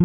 Oh,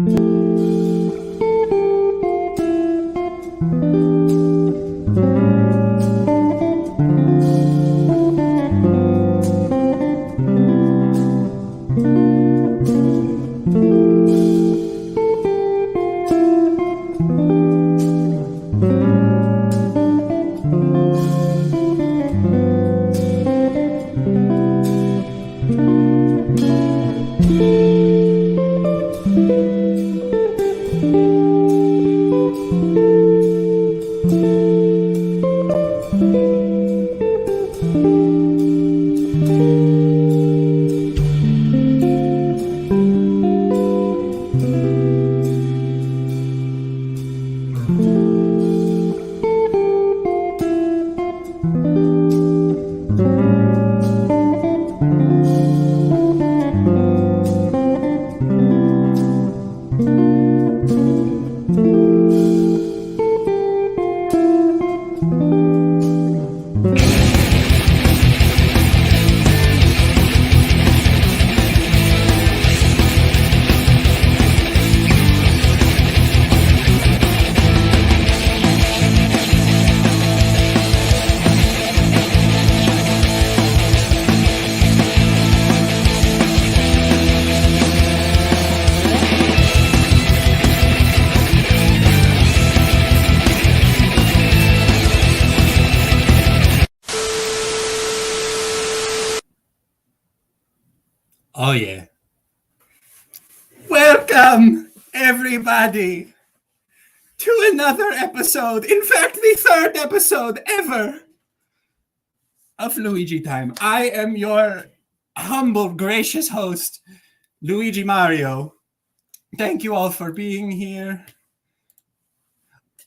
yeah. Welcome, everybody, to another episode. In fact, the third episode ever of Luigi Time. I am your humble, gracious host, Luigi Mario. Thank you all for being here.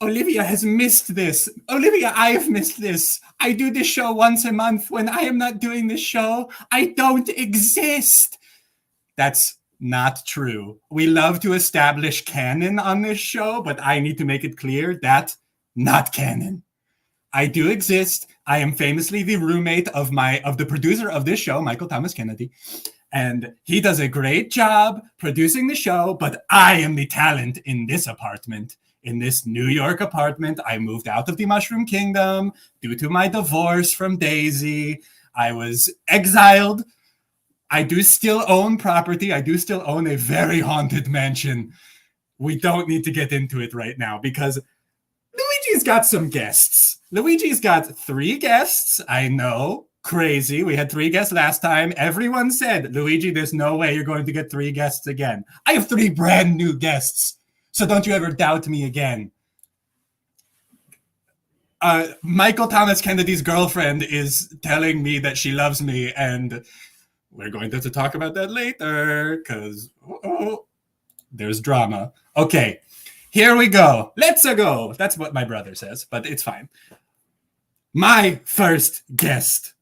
Olivia has missed this. Olivia, I have missed this. I do this show once a month. When I am not doing this show, I don't exist. That's not true. We love to establish canon on this show, but I need to make it clear that's not canon. I do exist. I am famously the roommate of the producer of this show, Michael Thomas Kennedy. And he does a great job producing the show, but I am the talent in this apartment. In this New York apartment, I moved out of the Mushroom Kingdom due to my divorce from Daisy. I was exiled. I do still own property. I do still own a very haunted mansion. We don't need to get into it right now because Luigi's got some guests. Luigi's got 3 guests. I know, crazy. We had 3 guests last time. Everyone said, Luigi, there's no way you're going to get 3 guests again. I have 3 brand new guests. So don't you ever doubt me again. Michael Thomas Kennedy's girlfriend is telling me that she loves me, and we're going to talk about that later, because there's drama. Okay, here we go. Let's go. That's what my brother says, but it's fine. My first guest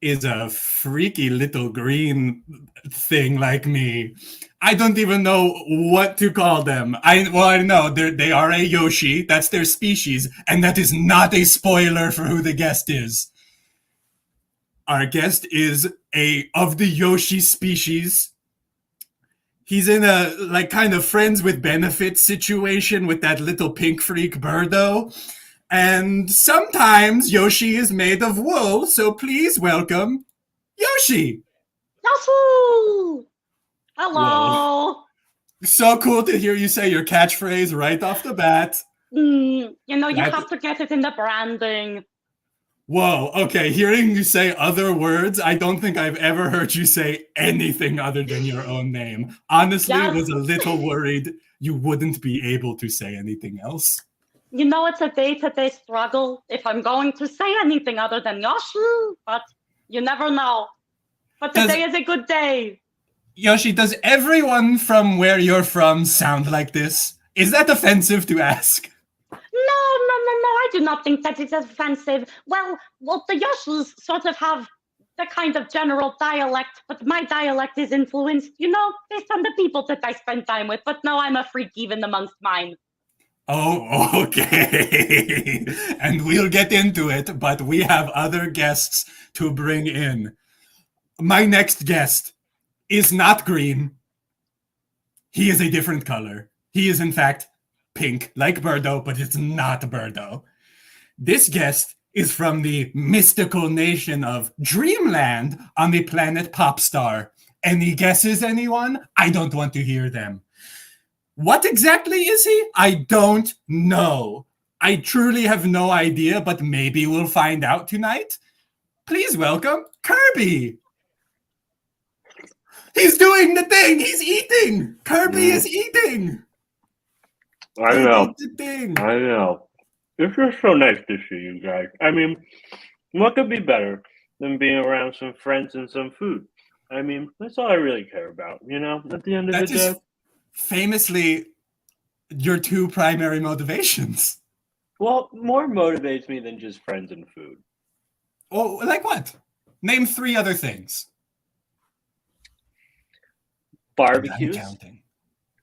is a freaky little green thing like me. I don't even know what to call them. I know they are a Yoshi. That's their species, and that is not a spoiler for who the guest is. Our guest is of the Yoshi species. He's in a kind of friends with benefits situation with that little pink freak Birdo. And sometimes Yoshi is made of wool, so please welcome Yoshi. Yahoo! Hello. Whoa. So cool to hear you say your catchphrase right off the bat. You have to get it in the branding. Whoa, okay, hearing you say other words, I don't think I've ever heard you say anything other than your own name. Honestly, I was a little worried you wouldn't be able to say anything else. It's a day-to-day struggle if I'm going to say anything other than Yoshi, but you never know. But today is a good day. Yoshi, does everyone from where you're from sound like this? Is that offensive to ask? No, I do not think that is offensive. Well, the Yoshis sort of have the kind of general dialect, but my dialect is influenced, based on the people that I spend time with. But no, I'm a freak even amongst mine. Oh, okay. And we'll get into it, but we have other guests to bring in. My next guest is not green. He is a different color. He is, in fact, pink, like Birdo, but it's not Birdo. This guest is from the mystical nation of Dreamland on the planet Popstar. Any guesses, anyone? I don't want to hear them. What exactly is he? I don't know. I truly have no idea, but maybe we'll find out tonight. Please welcome Kirby. He's doing the thing. He's eating. Kirby is eating. I know. The thing. I know. It's just so nice to see you guys. I mean, what could be better than being around some friends and some food? I mean, that's all I really care about, you know, at the end of the day. Famously your two primary motivations. Well, more motivates me than just friends and food. Oh, like what? Name 3 other things. Barbecues. I'm counting.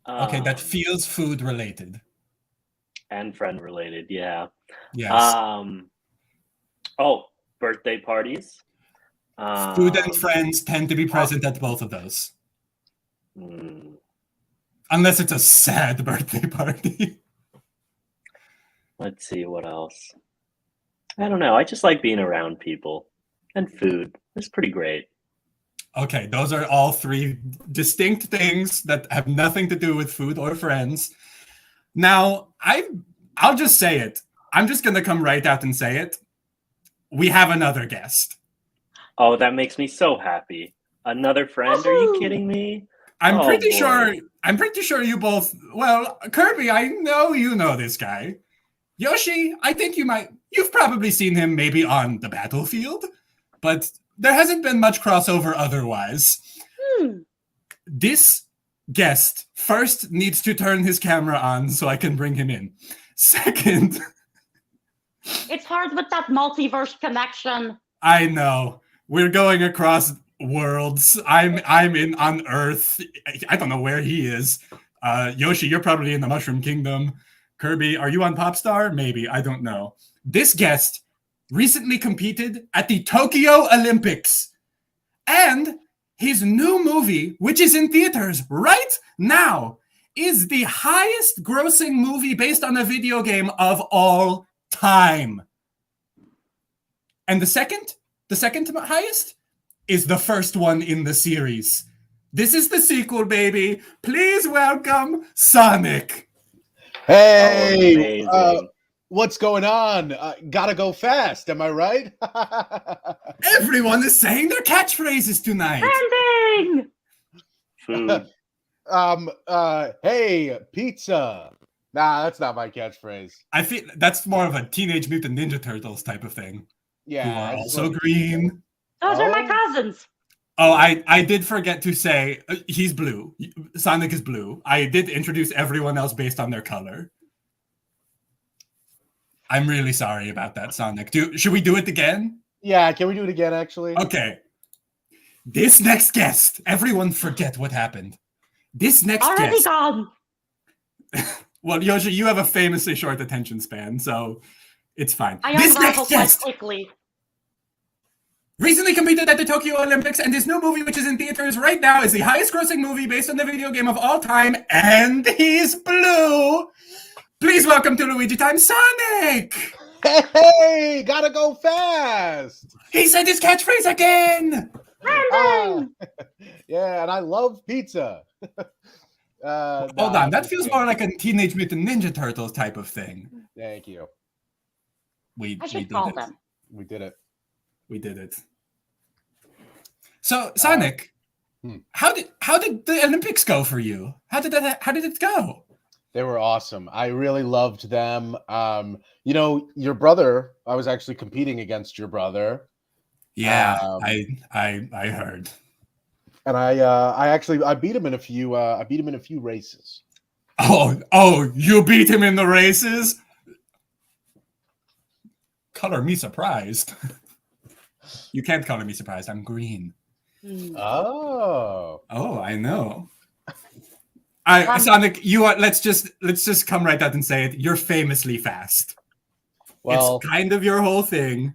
Okay, that feels food related. And friend related, yeah. Yes. Birthday parties. Food and friends tend to be present at both of those. Unless it's a sad birthday party. Let's see, what else? I don't know. I just like being around people. And food. It's pretty great. Okay, those are all 3 distinct things that have nothing to do with food or friends. Now, I'll just say it. I'm just going to come right out and say it. We have another guest. Oh, that makes me so happy. Another friend? Are you kidding me? I'm pretty sure you both. Well, Kirby, I know you know this guy. Yoshi, I think you've probably seen him maybe on the battlefield, but there hasn't been much crossover otherwise. This guest first needs to turn his camera on so I can bring him in. Second, it's hard with that multiverse connection. I know. We're going across worlds. I'm on Earth. I don't know where he is. Yoshi, you're probably in the Mushroom Kingdom. Kirby, are you on Popstar? Maybe. I don't know. This guest recently competed at the Tokyo Olympics. And his new movie, which is in theaters right now, is the highest grossing movie based on a video game of all time. And the second highest is the first one in the series. This is the sequel, baby. Please welcome Sonic. Hey, what's going on? Gotta go fast, am I right? Everyone is saying their catchphrases tonight. Ending! Food. Hey, pizza. Nah, that's not my catchphrase. I feel that's more of a Teenage Mutant Ninja Turtles type of thing. Yeah. Who are also green. Those are my cousins. Oh, I did forget to say he's blue. Sonic is blue. I did introduce everyone else based on their color. I'm really sorry about that, Sonic. Should we do it again? Yeah, can we do it again, actually? Okay. This next guest, everyone forget what happened. This next Already guest. gone. Well, Yoshi, you have a famously short attention span, so it's fine. I This unravel next quite guest quickly. recently competed at the Tokyo Olympics, and his new movie, which is in theaters right now, is the highest grossing movie based on the video game of all time, and he's blue. Please welcome to Luigi Time, Sonic! Hey, gotta go fast! He said his catchphrase again! Yeah, and I love pizza. Hold on, that feels more like a Teenage Mutant Ninja Turtles type of thing. Thank you. I should call them. We did it. We did it. So, Sonic, how did the Olympics go for you? How did it go? They were awesome. I really loved them. You know, your brother, I was actually competing against your brother. Yeah, I heard. And I beat him in a few races. Oh, you beat him in the races? Color me surprised. You can't color me surprised. I'm green. Oh, I know. Sonic, you are. Let's just come right out and say it. You're famously fast. Well, it's kind of your whole thing.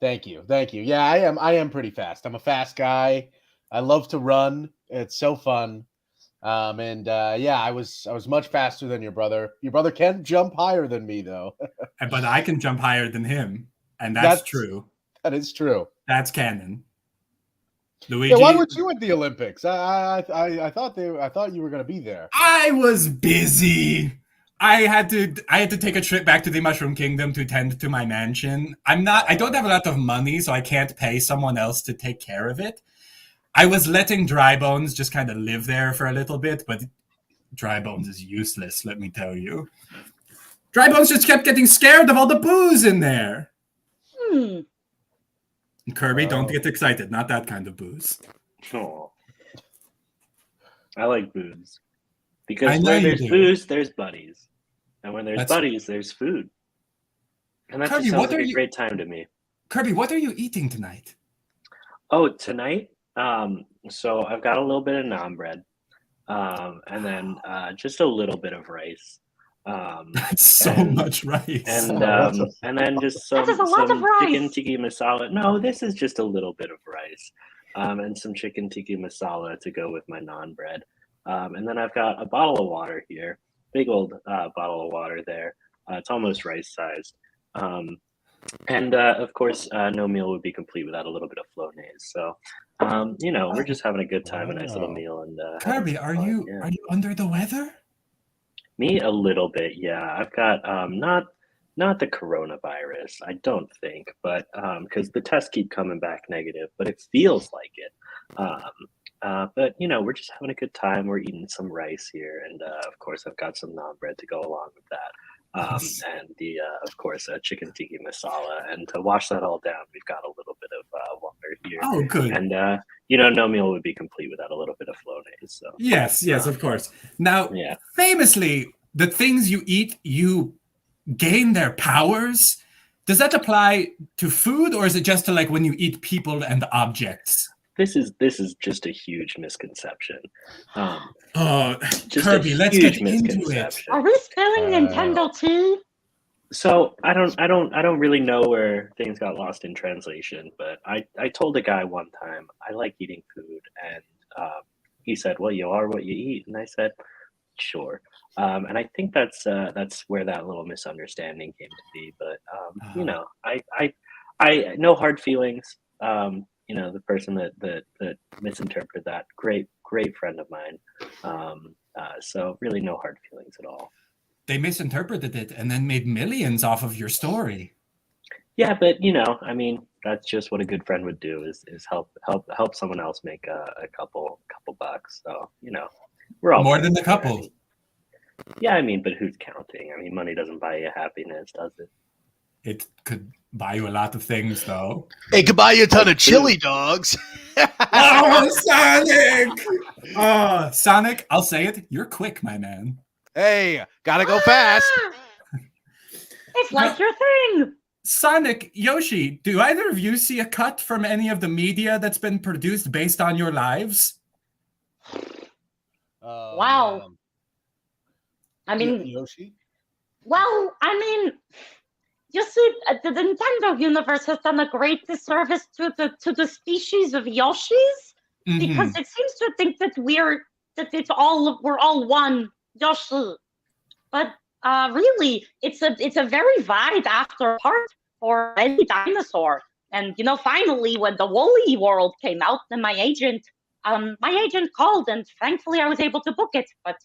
Thank you. Yeah, I am pretty fast. I'm a fast guy. I love to run. It's so fun. Yeah, I was much faster than your brother. Your brother can jump higher than me, though. But I can jump higher than him, and that's true. That is true. That's canon. Yeah, Luigi, why weren't you at the Olympics? I thought you were gonna be there. I was busy. I had to take a trip back to the Mushroom Kingdom to tend to my mansion. I don't have a lot of money, so I can't pay someone else to take care of it. I was letting Dry Bones just kind of live there for a little bit, but Dry Bones is useless, let me tell you. Dry Bones just kept getting scared of all the booze in there. And Kirby, don't get excited. Not that kind of booze. Oh, I like booze. Because know where you there's do. booze, there's buddies. And when there's That's- buddies, there's food. And that Kirby, just sounds what like are a you- great time to me. Kirby, what are you eating tonight? Oh, tonight? So I've got a little bit of naan bread. And then just a little bit of rice. That's so and- much rice. And then just some, That is a lot of some rice. chicken tikka masala. No, this is just a little bit of rice. And some chicken tikka masala to go with my naan bread. And then I've got a bottle of water here, big old bottle of water there. It's almost rice sized. And of course, no meal would be complete without a little bit of flonase. So, we're just having a good time, a nice little meal. And Kirby, are you under the weather? Me a little bit, yeah. I've got not the coronavirus, I don't think, but because the tests keep coming back negative, but it feels like it. But we're just having a good time. We're eating some rice here, and of course, I've got some naan bread to go along with that. And the of course chicken tikka masala, and to wash that all down, we've got a little bit of water here. Oh, good. And no meal would be complete without a little bit of flonase. So Yes, of course. Now, yeah. famously, the things you eat, you gain their powers. Does that apply to food, or is it just to like when you eat people and objects? This is just a huge misconception. Just Kirby, a let's huge get into it. misconception. Are we spelling Nintendo tea? So I don't really know where things got lost in translation, but I told a guy one time I like eating food, and he said, "Well, you are what you eat," and I said, "Sure." And I think that's where that little misunderstanding came to be. But I no hard feelings. The person that misinterpreted that, great friend of mine. So really no hard feelings at all. They misinterpreted it and then made millions off of your story. Yeah, but that's just what a good friend would do is help someone else make a couple bucks. So we're all More than friends a couple. here. Yeah, but who's counting? Money doesn't buy you happiness, does it? It could buy you a lot of things, though. It could buy you a ton of chili dogs. Oh, Sonic! Sonic, I'll say it. You're quick, my man. Hey, gotta go fast. It's like your thing. Sonic, Yoshi, do either of you see a cut from any of the media that's been produced based on your lives? Wow. Yoshi? You see, the Nintendo universe has done a great disservice to the species of Yoshis because it seems to think that we're all one Yoshi, but really, it's a very wide after part for any dinosaur. And finally, when the Woolly World came out, then my agent called, and thankfully I was able to book it. But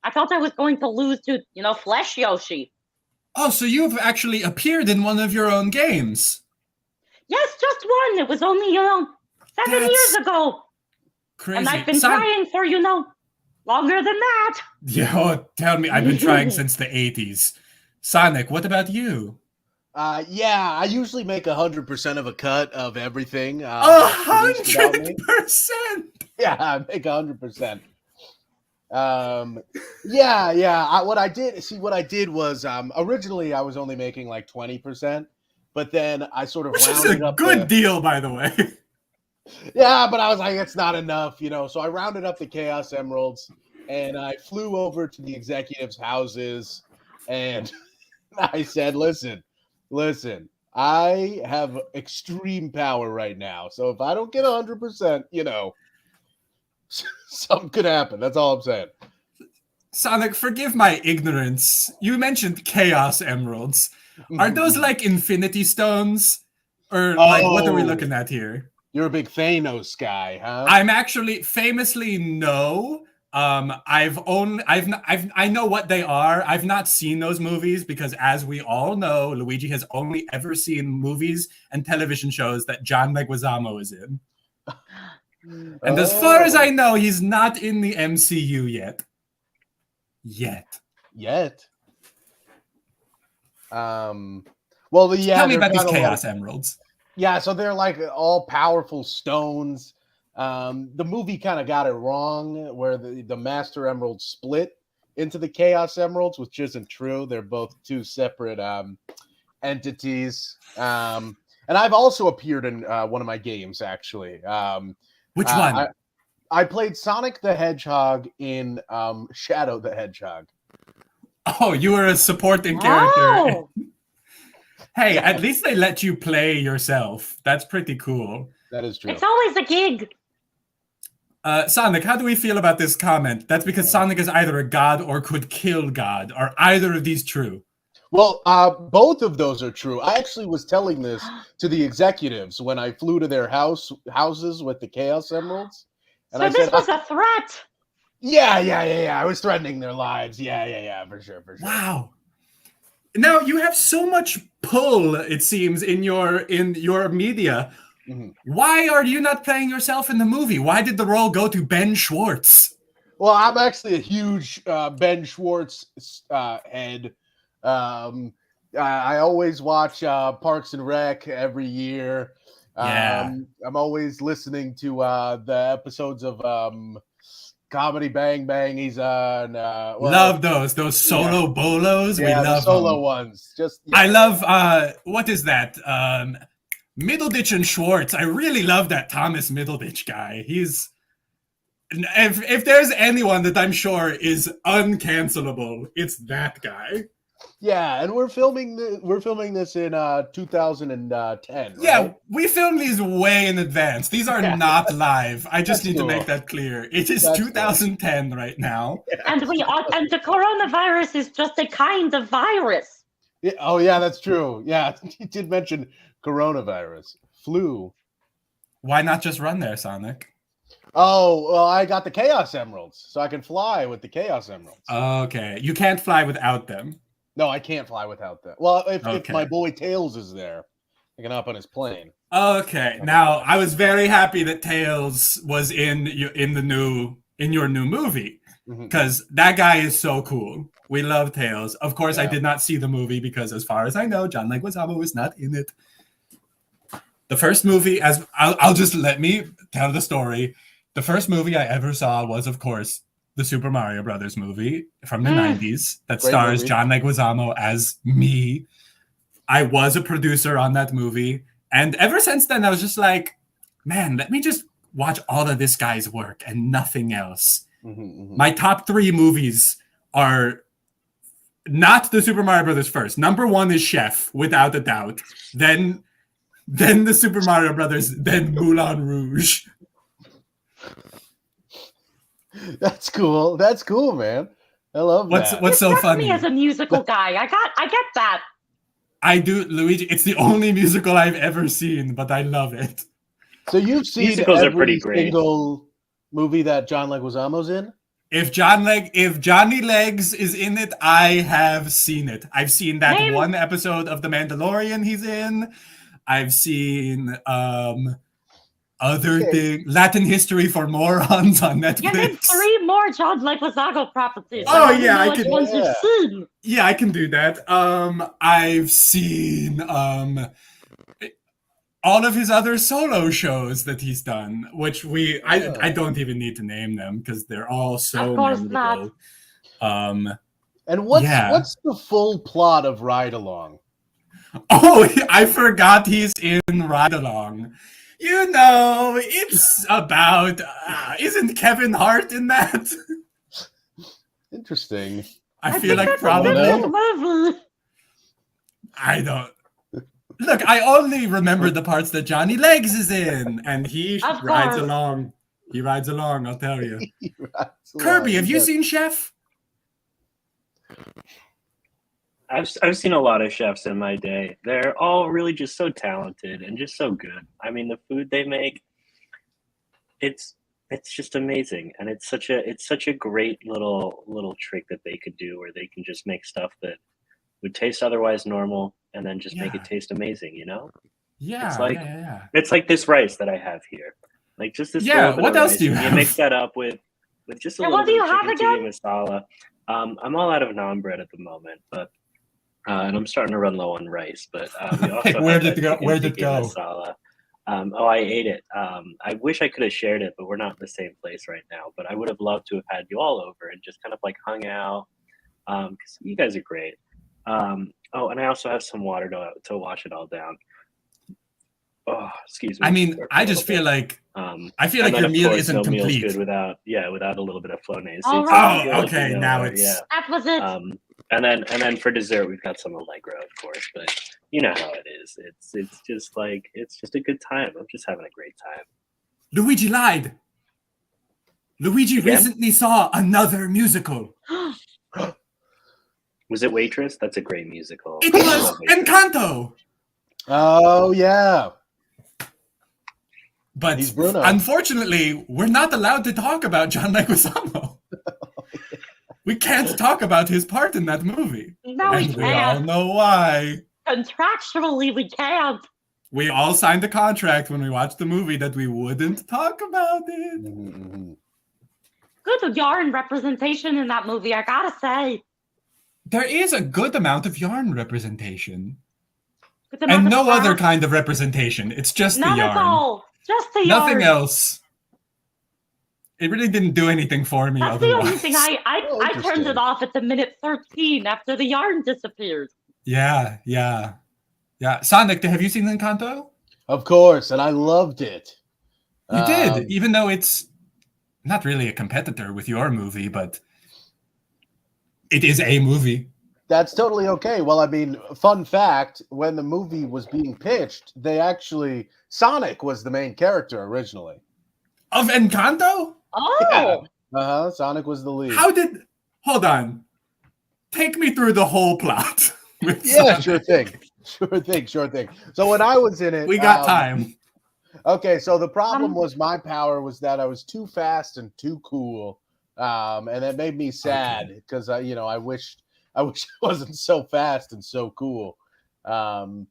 I thought I was going to lose to Flesh Yoshi. Oh, so you've actually appeared in one of your own games. Yes, just one. It was only 7 years ago. Crazy. And I've been trying for longer than that. Yeah, tell me. I've been trying since the 80s. Sonic, what about you? Yeah, I usually make 100% of a cut of everything. 100%. Yeah, I make 100%. What I did was originally I was only making like 20%, but then I sort of Which is rounded a up good deal, by the way. Yeah, but I was like, it's not enough, so I rounded up the Chaos Emeralds and I flew over to the executives' houses and I said, listen, I have extreme power right now. So if I don't get 100%, Something could happen. That's all I'm saying. Sonic, forgive my ignorance. You mentioned Chaos Emeralds. Are those like Infinity Stones? Or like what are we looking at here? You're a big Thanos guy, huh? I'm actually famously no. I know what they are. I've not seen those movies because, as we all know, Luigi has only ever seen movies and television shows that John Leguizamo is in. And as far as I know, he's not in the MCU yet. Yet. Tell me about these Chaos Emeralds. Yeah, so they're like all powerful stones. The movie kind of got it wrong where the Master Emeralds split into the Chaos Emeralds, which isn't true. They're both two separate entities. And I've also appeared in one of my games, actually. Which one? I played Sonic the Hedgehog in Shadow the Hedgehog. Oh, you were a supporting character. Hey, at least they let you play yourself. That's pretty cool. That is true. It's always a gig. Sonic, how do we feel about this comment? That's because Sonic is either a god or could kill God. Are either of these true? Well, both of those are true. I actually was telling this to the executives when I flew to their houses with the Chaos Emeralds. And so this was a threat. Yeah. I was threatening their lives. Yeah, for sure. Wow. Now you have so much pull, it seems, in your media. Mm-hmm. Why are you not playing yourself in the movie? Why did the role go to Ben Schwartz? Well, I'm actually a huge Ben Schwartz head. I always watch Parks and Rec every year. I'm always listening to the episodes of Comedy Bang Bang. He's on. Love those solo bolos. Yeah, we love the solo them. ones. I love what is that? Middleditch and Schwartz. I really love that Thomas Middleditch guy. He's if there's anyone that I'm sure is uncancelable, it's that guy. Yeah, and we're filming this in 2010. Yeah, right? we filmed these way in advance. These are not live. I just need to make that clear. It is 2010 right now. And and the coronavirus is just a kind of virus. Yeah, oh yeah, that's true. Yeah, you did mention coronavirus, flu. Why not just run there, Sonic? Oh, well, I got the Chaos Emeralds, so I can fly with the Chaos Emeralds. Okay, you can't fly without them. No, I can't fly without that. Well, if my boy Tails is there, I can hop on his plane. Okay. Now, I was very happy that Tails was in your new movie because that guy is so cool. We love Tails. Of course, I did not see the movie because, as far as I know, John Leguizamo is not in it. The first movie, as I'll just let me tell the story. The first movie I ever saw was, of course, the Super Mario Brothers movie from the 90s that stars John Leguizamo as me. I was a producer on that movie. And ever since then, I was just like, man, let me just watch all of this guy's work and nothing else. My top 3 movies are not the Super Mario Brothers first. Number 1 is Chef, without a doubt. Then the Super Mario Brothers, then Moulin Rouge. That's cool. That's cool, man. I love that. What's so funny? Me as a musical guy, I get that. I do, Luigi. It's the only musical I've ever seen, but I love it. So you've seen musicals every are pretty great. Single movie that John Leguizamo's in? If Johnny Legs is in it, I have seen it. I've seen that one episode of The Mandalorian he's in. I've seen other thing, Latin History for Morons on Netflix. You need 3 more John Leguizamo properties. Oh yeah, I can. Ones you've seen. Yeah, I can do that. I've seen all of his other solo shows that he's done, which I don't even need to name them because they're all so memorable. And what's the full plot of Ride Along? Oh, I forgot he's in Ride Along. You know, it's about isn't Kevin Hart in that? Interesting. I feel like probably. I don't. Look, I only remember the parts that Johnny Legs is in, and he rides along. He rides along, I'll tell you. Right. Kirby, have you Yes. seen Chef? I've seen a lot of chefs in my day. They're all really just so talented and just so good. I mean, the food they make, it's just amazing, and it's such a great little trick that they could do, where they can just make stuff that would taste otherwise normal, and then just make it Yeah. taste amazing. You know, Yeah, It's like- yeah. it's like this rice that I have here, like just this. Yeah, little bit what of else rice, do you and have? You mix that up with just a And little what do bit you of have chicken tikka again? masala. I'm all out of naan bread at the moment, but and I'm starting to run low on rice. But we also Where have did that it go? chicken Where'd it tikka go? masala. I ate it. I wish I could have shared it, but we're not in the same place right now. But I would have loved to have had you all over and just kind of like hung out, because you guys are great. Oh, and I also have some water to wash it all down. Oh, excuse me. I mean, for I a just little feel bit. like Um, I feel and like then, your of meal course, isn't no meal's complete. good without a little bit of flonase. All It's right. good, Oh, you okay. know, Now or- it's yeah. That was it. And then for dessert we've got some Allegro, of course, but you know how it is. It's just like it's just a good time. I'm just having a great time. Luigi lied. Luigi Again? recently saw another musical. Was it Waitress? That's a great musical. It I was love Waitress. Encanto. Oh yeah. But He's Bruno. unfortunately, we're not allowed to talk about John Leguizamo. We can't talk about his part in that movie. No, we And we all can't. know why. Contractually, we can't. We all signed a contract when we watched the movie that we wouldn't talk about it. Mhm. Good yarn representation in that movie, I gotta say. There is a good amount of yarn representation. Good amount And of no other craft. kind of representation. It's just None the at yarn. all. Just the yarn. Nothing else. It really didn't do anything for me That's the otherwise. only thing I Oh, turned interesting. it off at the minute 13 after the yarn disappeared. Yeah. Sonic, have you seen Encanto? Of course, and I loved it. You did, Um, even though it's not really a competitor with your movie, but it is a movie. That's totally okay. Well, I mean, fun fact, when the movie was being pitched, Sonic was the main character originally. Of Encanto? Oh, Uh-huh. Sonic was the lead. Hold on. Take me through the whole plot. with Yeah, Sonic. sure thing. Sure thing. So when I was in it, We got time. Okay, so the problem Um, was my power was that I was too fast and too cool, and that made me sad because I wished I wasn't so fast and so cool. And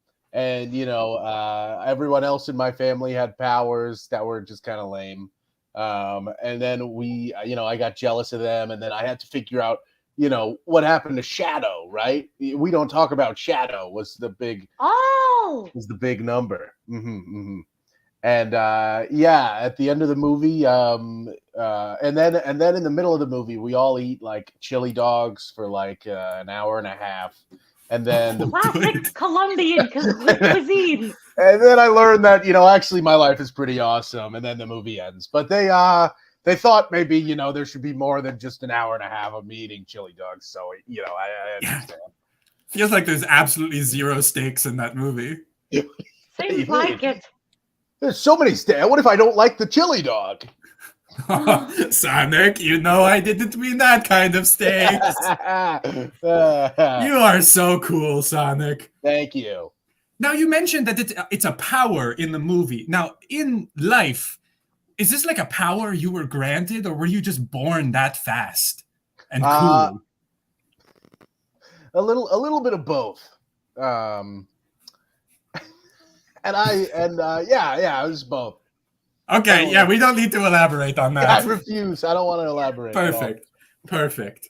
everyone else in my family had powers that were just kind of lame. And then I got jealous of them, and then I had to figure out what happened to Shadow. Right? We don't talk about Shadow. Was the big number. And at the end of the movie, and then in the middle of the movie, we all eat like chili dogs for like an hour and a half, and then classic Colombian cuisine. and then I learned that actually my life is pretty awesome, and then the movie ends. But they thought maybe there should be more than just an hour and a half of me eating chili dogs. So I understand. Feels like there's absolutely zero stakes in that movie. Seems like it. There's so many stakes. What if I don't like the chili dog? Sonic, I didn't mean that kind of stakes. You are so cool, Sonic. Thank you. Now, you mentioned that it's a power in the movie. Now, in life, is this like a power you were granted, or were you just born that fast and cool? A little bit of both. I was both. Okay, yeah, we don't need to elaborate on I that. refuse. I don't want to elaborate. at all. Perfect.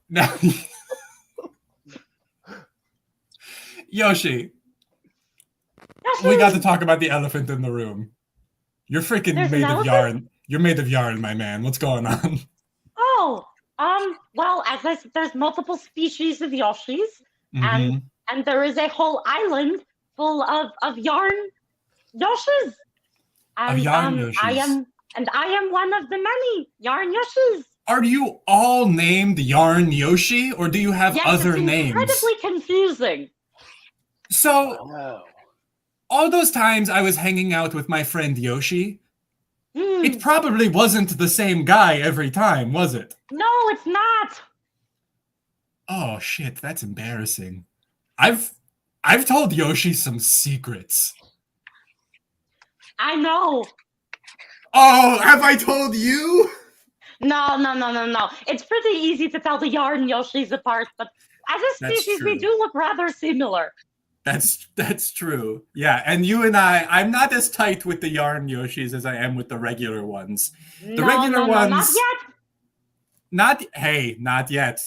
Now, Yoshi, we got to talk about the elephant in the room. You're freaking There's an made of elephant? yarn. You're made of yarn, my man. What's going on? Well, as I said, there's multiple species of Yoshis, Mhm. and there is a whole island full of yarn Yoshis. And yarn I Yoshis. am one of the many yarn Yoshis. Are you all named Yarn Yoshi, or do you have Yes, other it's names? incredibly confusing. So, Wow. all those times I was hanging out with my friend Yoshi, It probably wasn't the same guy every time, was it? No, it's not. Oh shit, that's embarrassing. I've told Yoshi some secrets. I know. Oh, have I told you? No. It's pretty easy to tell the yarn Yoshis apart, but as a That's species, we true. do look rather similar. That's true. Yeah, and you and I'm not as tight with the yarn Yoshis as I am with the regular ones. The regular No, ones, not yet. not yet.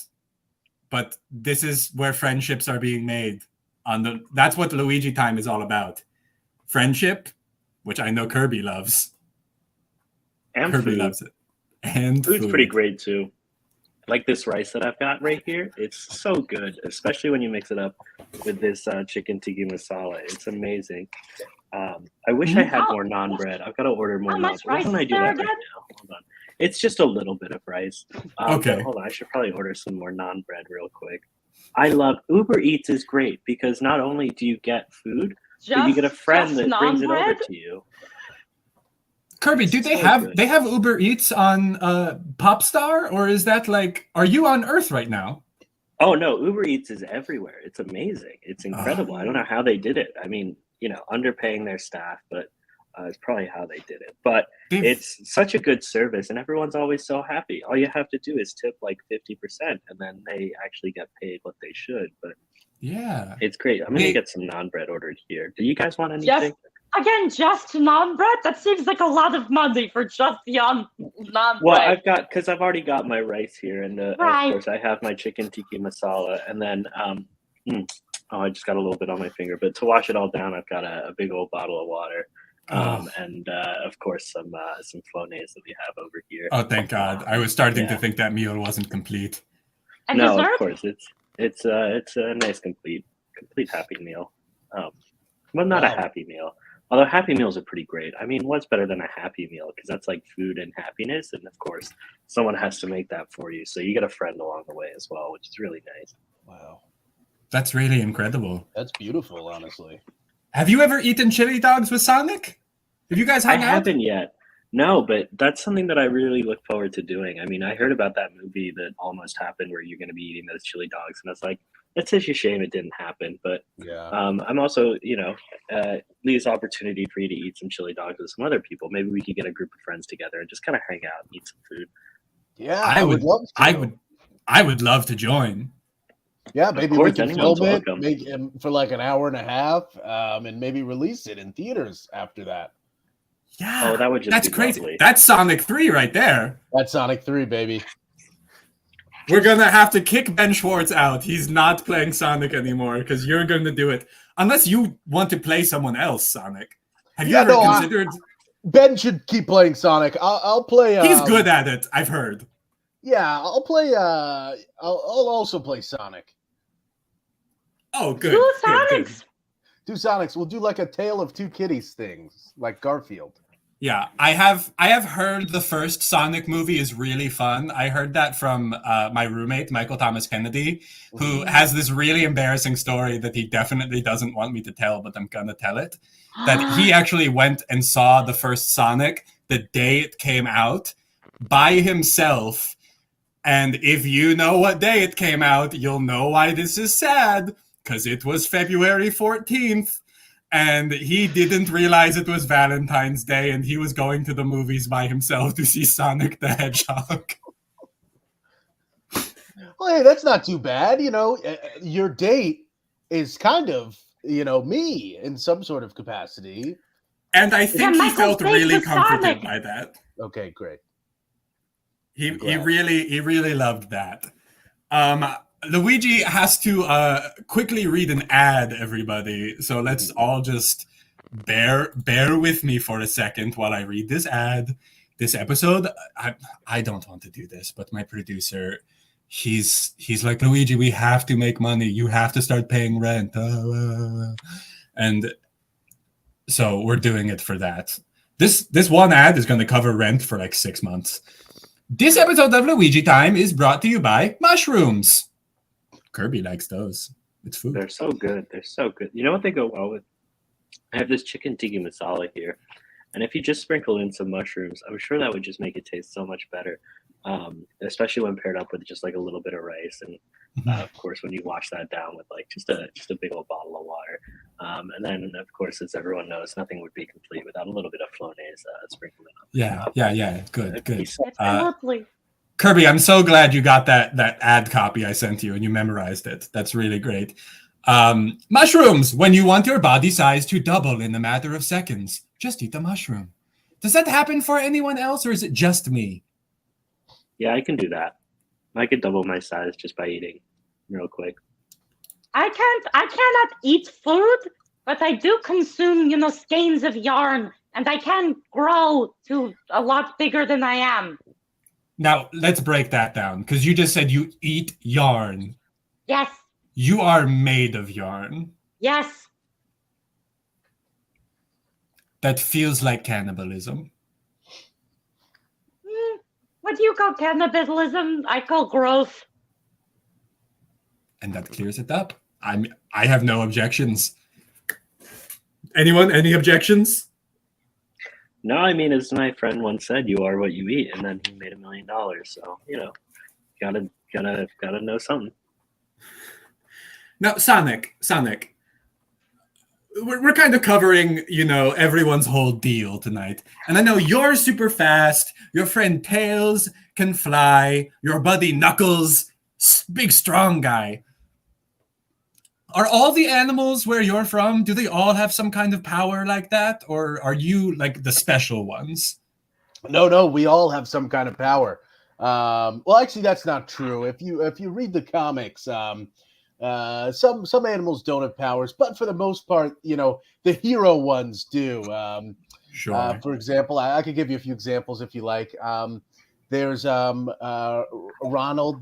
But this is where friendships are being made. That's what Luigi time is all about. Friendship, which I know Kirby loves. And Kirby food. loves it. And Food's food. pretty great too. Like this rice that I've got right here, it's so good, especially when you mix it up with this chicken tiki masala. It's amazing. I wish I had more naan bread. I've got to order more How naan. much Why rice don't I is do there that again? right now? Hold on. It's just a little bit of rice. Okay. But hold on, I should probably order some more naan bread real quick. I love Uber Eats is great because not only do you get food, but you get a friend that brings it over to you. Kirby, do they have Uber Eats on Popstar, or is that like, are you on Earth right now? Oh no, Uber Eats is everywhere. It's amazing. It's incredible. I don't know how they did it. I mean, underpaying their staff, but it's probably how they did it. But it's such a good service, and everyone's always so happy. All you have to do is tip like 50%, and then they actually get paid what they should. But yeah, it's great. I'm gonna get some naan bread ordered here. Do you guys want anything? Just naan bread? That seems like a lot of money for just the naan Well, bread. I've already got my rice here, and of course I have my chicken tiki masala, and then I just got a little bit on my finger. But to wash it all down, I've got a big old bottle of water, and of course some flonase that we have over here. Oh, thank God! I was starting to think that meal wasn't complete. And no, dessert? Of course it's a nice complete happy meal. Well, not a happy meal. Although Happy Meals are pretty great. I mean, what's better than a Happy Meal? Because that's like food and happiness. And of course, someone has to make that for you. So you get a friend along the way as well, which is really nice. Wow. That's really incredible. That's beautiful, honestly. Have you ever eaten chili dogs with Sonic? Have you guys hung out? I haven't yet. No, but that's something that I really look forward to doing. I mean, I heard about that movie that almost happened where you're going to be eating those chili dogs. And I was like, it's such a shame it didn't happen. But I'm also, leaves opportunity for you to eat some chili dogs with some other people. Maybe we could get a group of friends together and just kind of hang out and eat some food. Yeah, I would love to. I would love to join. Yeah, maybe we can film it make for like an hour and a half, and maybe release it in theaters after that. Yeah, that would that's crazy. Lovely. That's Sonic 3 right there. That's Sonic 3, baby. We're gonna have to kick Ben Schwartz out. He's not playing Sonic anymore because you're gonna do it. Unless you want to play someone else, Sonic. Have you ever considered? Ben should keep playing Sonic. I'll play. He's good at it. I've heard. Yeah, I'll play. I'll also play Sonic. Oh, good. Two Sonics. Two Sonics. We'll do like a Tale of Two Kitties things, like Garfield. Yeah, I have heard the first Sonic movie is really fun. I heard that from my roommate, Michael Thomas Kennedy, who has this really embarrassing story that he definitely doesn't want me to tell, but I'm gonna tell it. That he actually went and saw the first Sonic the day it came out by himself. And if you know what day it came out, you'll know why this is sad, because it was February 14th. And he didn't realize it was Valentine's Day, and he was going to the movies by himself to see Sonic the Hedgehog. Well, hey, that's not too bad. Your date is kind of, me in some sort of capacity. And I think he felt really comforted by that. Okay, great. He really loved that. Luigi has to quickly read an ad, everybody. So let's all just bear with me for a second while I read this ad. This episode, I don't want to do this, but my producer, he's like, Luigi, we have to make money. You have to start paying rent. And so we're doing it for that. This one ad is going to cover rent for like 6 months. This episode of Luigi Time is brought to you by mushrooms. Kirby likes those. It's food. They're so good. You know what they go well with? I have this chicken tiki masala here, And if you just sprinkled in some mushrooms, I'm sure that would just make it taste so much better. Especially when paired up with just like a little bit of rice, and of course when you wash that down with like just a big old bottle of water, and then of course, as everyone knows, nothing would be complete without a little bit of Flonase sprinkled in. Yeah. Good. Absolutely. Kirby, I'm so glad you got that ad copy I sent you and you memorized it. That's really great. Mushrooms. When you want your body size to double in a matter of seconds, just eat the mushroom. Does that happen for anyone else, or is it just me? Yeah, I can do that. I could double my size just by eating real quick. I cannot eat food, but I do consume, skeins of yarn, and I can grow to a lot bigger than I am. Now, let's break that down, because you just said you eat yarn. Yes. You are made of yarn. Yes. That feels like cannibalism. What do you call cannibalism? I call growth. And that clears it up. I have no objections. Anyone? Any objections? No, I mean, as my friend once said, you are what you eat, and then he made $1 million. So gotta know something. Now, Sonic, we're kind of covering, everyone's whole deal tonight. And I know you're super fast. Your friend Tails can fly. Your buddy Knuckles, big strong guy. Are all the animals where you're from, do they all have some kind of power like that? Or are you like the special ones? No, we all have some kind of power. Well, actually, that's not true. If you read the comics, some animals don't have powers, but for the most part, the hero ones do. Sure. For example, I could give you a few examples if you like. There's Ronald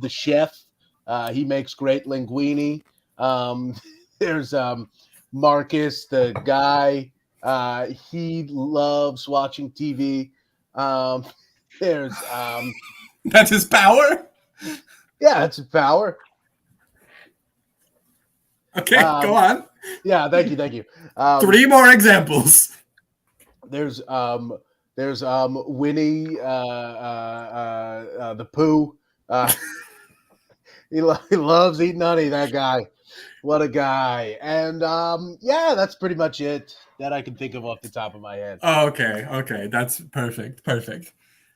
the chef. He makes great linguine. There's Marcus the guy. He loves watching TV. There's That's his power? yeah, that's his power. Okay, go on. Yeah, thank you. 3 more examples. There's Winnie the Pooh. He loves eating honey, that guy. What a guy. And yeah, that's pretty much it that I can think of off the top of my head. Oh, okay. That's perfect.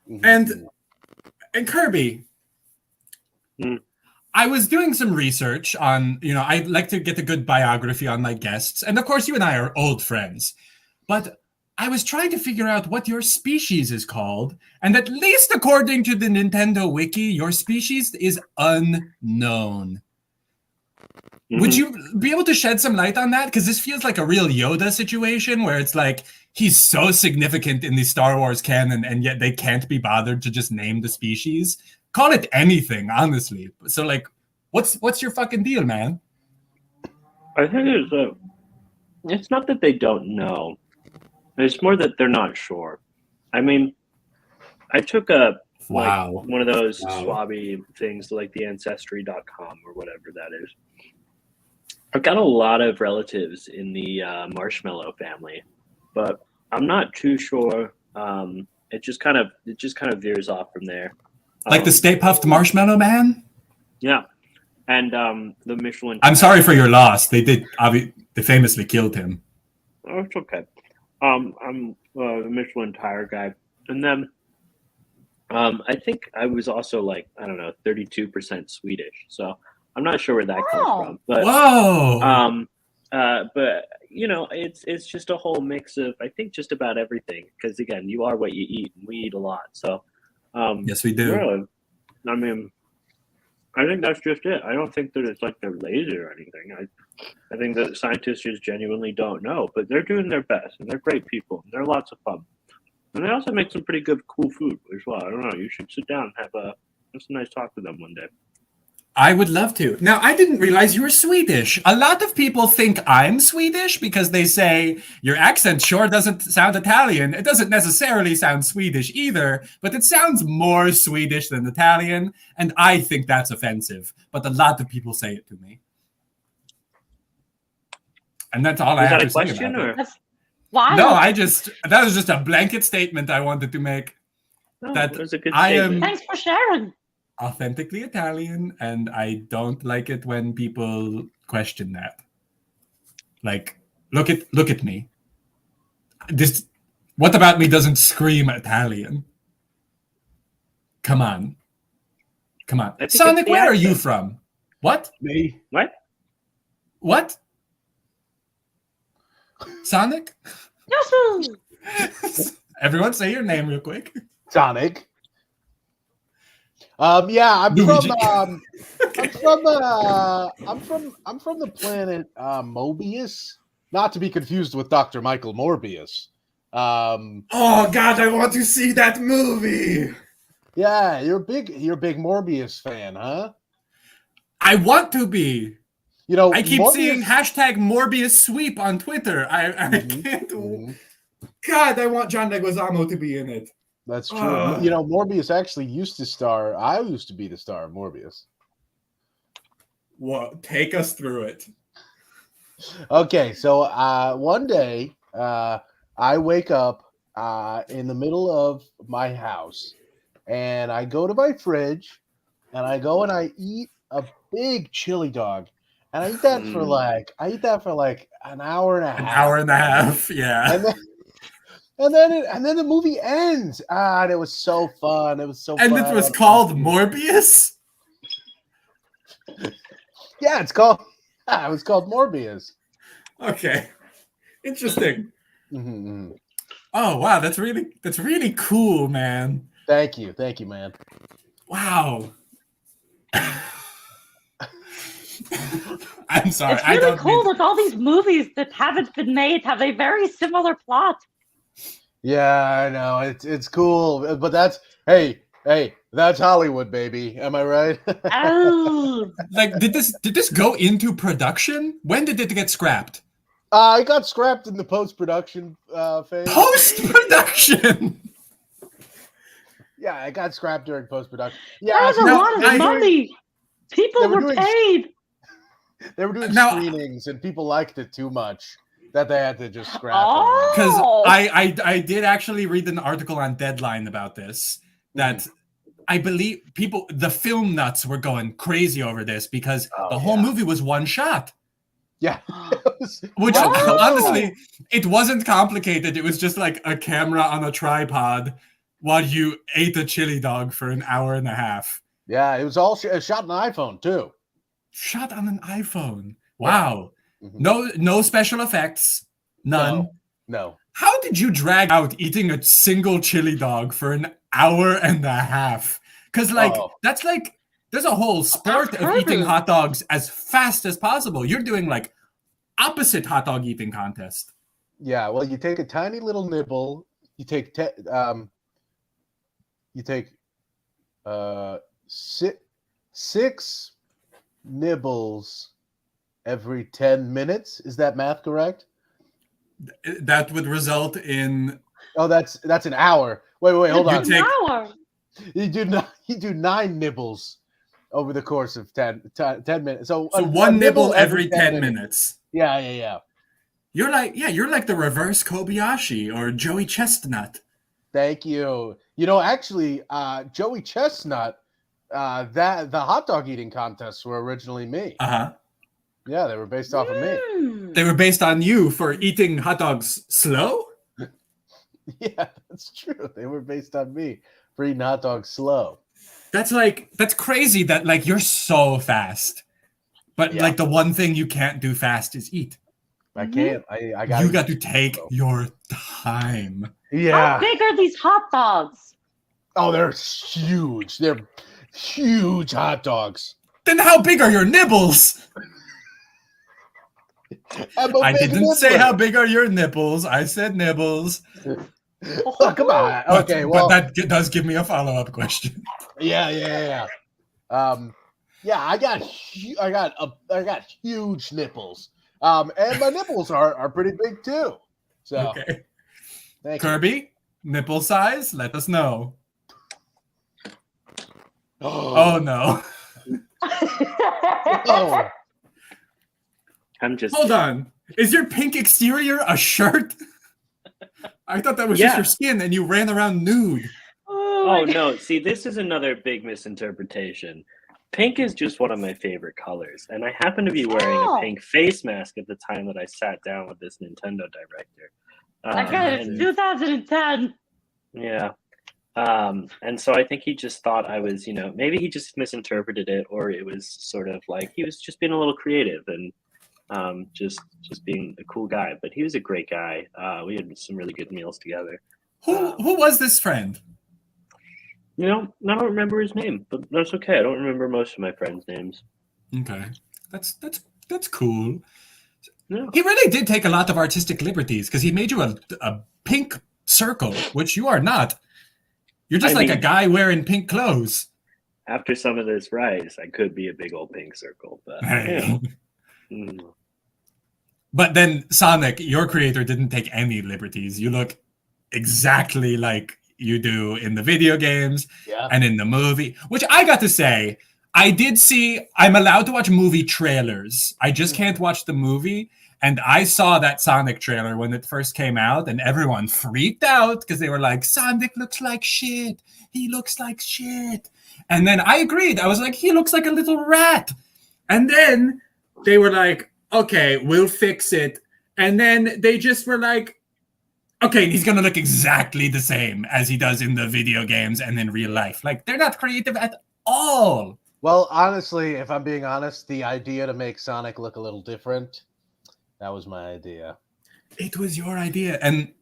Mm-hmm. And Kirby, I was doing some research on, I like to get a good biography on my guests. And of course, you and I are old friends. But I was trying to figure out what your species is called. And at least according to the Nintendo Wiki, your species is unknown. Would you be able to shed some light on that? Because this feels like a real Yoda situation where it's like he's so significant in the Star Wars canon, and yet they can't be bothered to just name the species. Call it anything, honestly. So, like, what's your fucking deal, man? I think it's not that they don't know. It's more that they're not sure. I mean, I took one of those swabby things like the Ancestry.com or whatever that is. I've got a lot of relatives in the marshmallow family, but I'm not too sure. It just kind of veers off from there. Like the Stay Puft Marshmallow Man? Yeah, and the Michelin. I'm sorry for your loss. They famously killed him. Oh, it's okay. I'm the Michelin tire guy, and then I think I was also 32% Swedish. So I'm not sure where that comes from. But whoa. But it's just a whole mix of I think just about everything. Because again, you are what you eat, and we eat a lot. So yes, we do. Really, I mean, I think that's just it. I don't think that it's like they're lazy or anything. I think that scientists just genuinely don't know, but they're doing their best, and they're great people, and they're lots of fun. And they also make some pretty good, cool food as well. I don't know. You should sit down and have a nice talk with them one day. I would love to. Now, I didn't realize you were Swedish. A lot of people think I'm Swedish because they say, your accent sure doesn't sound Italian. It doesn't necessarily sound Swedish either, but it sounds more Swedish than Italian, and I think that's offensive. But a lot of people say it to me. And that's all I have to say about it. Why? No, that was just a blanket statement I wanted to make. Oh, That it was a good I am- statement. Thanks for sharing. Authentically Italian, and I don't like it when people question that. Like, look at me. What about me doesn't scream Italian? Come on. I think Sonic, it's the where are you accent. from? What? Me? What? Sonic? Yahoo! Everyone say your name real quick. Sonic. Yeah, Luigi. I'm from the planet Mobius, not to be confused with Dr. Michael Morbius. Oh God, I want to see that movie. Yeah, you're a big Morbius fan, huh? I want to be. You know, I keep Morbius- seeing hashtag Morbius sweep on Twitter. I can't. Mhm. God, I want John Leguizamo to be in it. That's true. Ugh. You know, Morbius actually used to star. I used to be the star of Morbius. Well, take us through it. Okay, so one day I wake up in the middle of my house, and I go to my fridge, and I go and I eat a big chili dog, and I eat that for like an hour and a half. An hour and a half, yeah. And then the movie ends. And it was so fun. It was so And fun. it was called Morbius? Yeah, it was called Morbius. Okay. Interesting. Mm-hmm. Oh wow, that's really cool, man. Thank you, man. Wow. I'm sorry. It's I really don't cool mean- that all these movies that haven't been made have a very similar plot. Yeah, I know. It's cool, but that's that's Hollywood, baby. Am I right? Oh, Like, did this go into production? When did it get scrapped? It got scrapped in the post-production phase. Post-production. Yeah, it got scrapped during post-production. that Yeah, was a no, lot of I- money. People They were were doing- paid. they were doing Now- screenings, and people liked it too much that they had to just scrap Oh. Because Oh. I did actually read an article on Deadline about this. That I believe the film nuts were going crazy over this because the whole movie was one shot. it. Yeah, Which Oh. honestly, it wasn't complicated. It was just like a camera on a tripod while you ate a chili dog for an hour and a half. yeah, it was all shot on an iPhone too. Shot on an iPhone. Wow. Mhm. No special effects. None. No. How did you drag out eating a single chili dog for an hour and a half? Because that's like there's a whole sport of eating crazy. hot dogs as fast as possible. You're doing like opposite hot dog eating contest. Yeah, well, you take a tiny little nibble. You take six nibbles every 10 minutes. Is that math correct? That would result in Oh, that's an hour. Wait, hold You on. take- An hour. You do 9 nibbles over the course of 10 minutes. So one nibble every 10 minutes. Yeah. You're like the reverse Kobayashi or Joey Chestnut. Thank you. You know, actually, Joey Chestnut, the hot dog eating contests were originally me. Uh-huh. Yeah, they were based off of me. Hmm. They were based on you for eating hot dogs slow? Yeah, that's true. They were based on me for eating hot dogs slow. That's crazy that like you're so fast. But Yeah. like the one thing you can't do fast is eat. I can't. I got. You got to take your time. How Yeah. big are these hot dogs? Oh, they're huge. They're huge hot dogs. Then how big are your nibbles? I'm a I big didn't say nibbler. how big are your nipples. I said nibbles. Oh, come on. But, Okay, well, but that does give me a follow-up question. yeah. Yeah, I got huge nipples. And my nipples are pretty big too. So, Okay. thank you. Kirby, nipple size? Let us know. Oh no. Oh. I'm just Hold on. Is your pink exterior a shirt? I thought that was just your skin and you ran around nude. Oh no, see, this is another big misinterpretation. Pink is just one of my favorite colors, and I happen to be wearing a pink face mask at the time that I sat down with this Nintendo director. Okay, it's 2010. Yeah. And so I think he just thought I was, maybe he just misinterpreted it, or it was sort of like he was just being a little creative and just being a cool guy. But he was a great guy. We had some really good meals together. Who was this friend? I don't remember his name, but that's okay. I don't remember most of my friends' names. Okay, that's cool. Yeah. He really did take a lot of artistic liberties because he made you a pink circle, which you are not. You're just a guy wearing pink clothes. After some of this rice, I could be a big old pink circle, but But then Sonic, your creator, didn't take any liberties. You look exactly like you do in the video games and in the movie, which I got to say, I'm allowed to watch movie trailers. I just can't watch the movie. And I saw that Sonic trailer when it first came out, and everyone freaked out because they were like, Sonic looks like shit. He looks like shit. And then I agreed. I was like, he looks like a little rat. And then they were like, okay, we'll fix it. And then they just were like, okay, he's going to look exactly the same as he does in the video games and in real life. Like, they're not creative at all. Well, honestly, if I'm being honest, the idea to make Sonic look a little different, that was my idea. It was your idea. And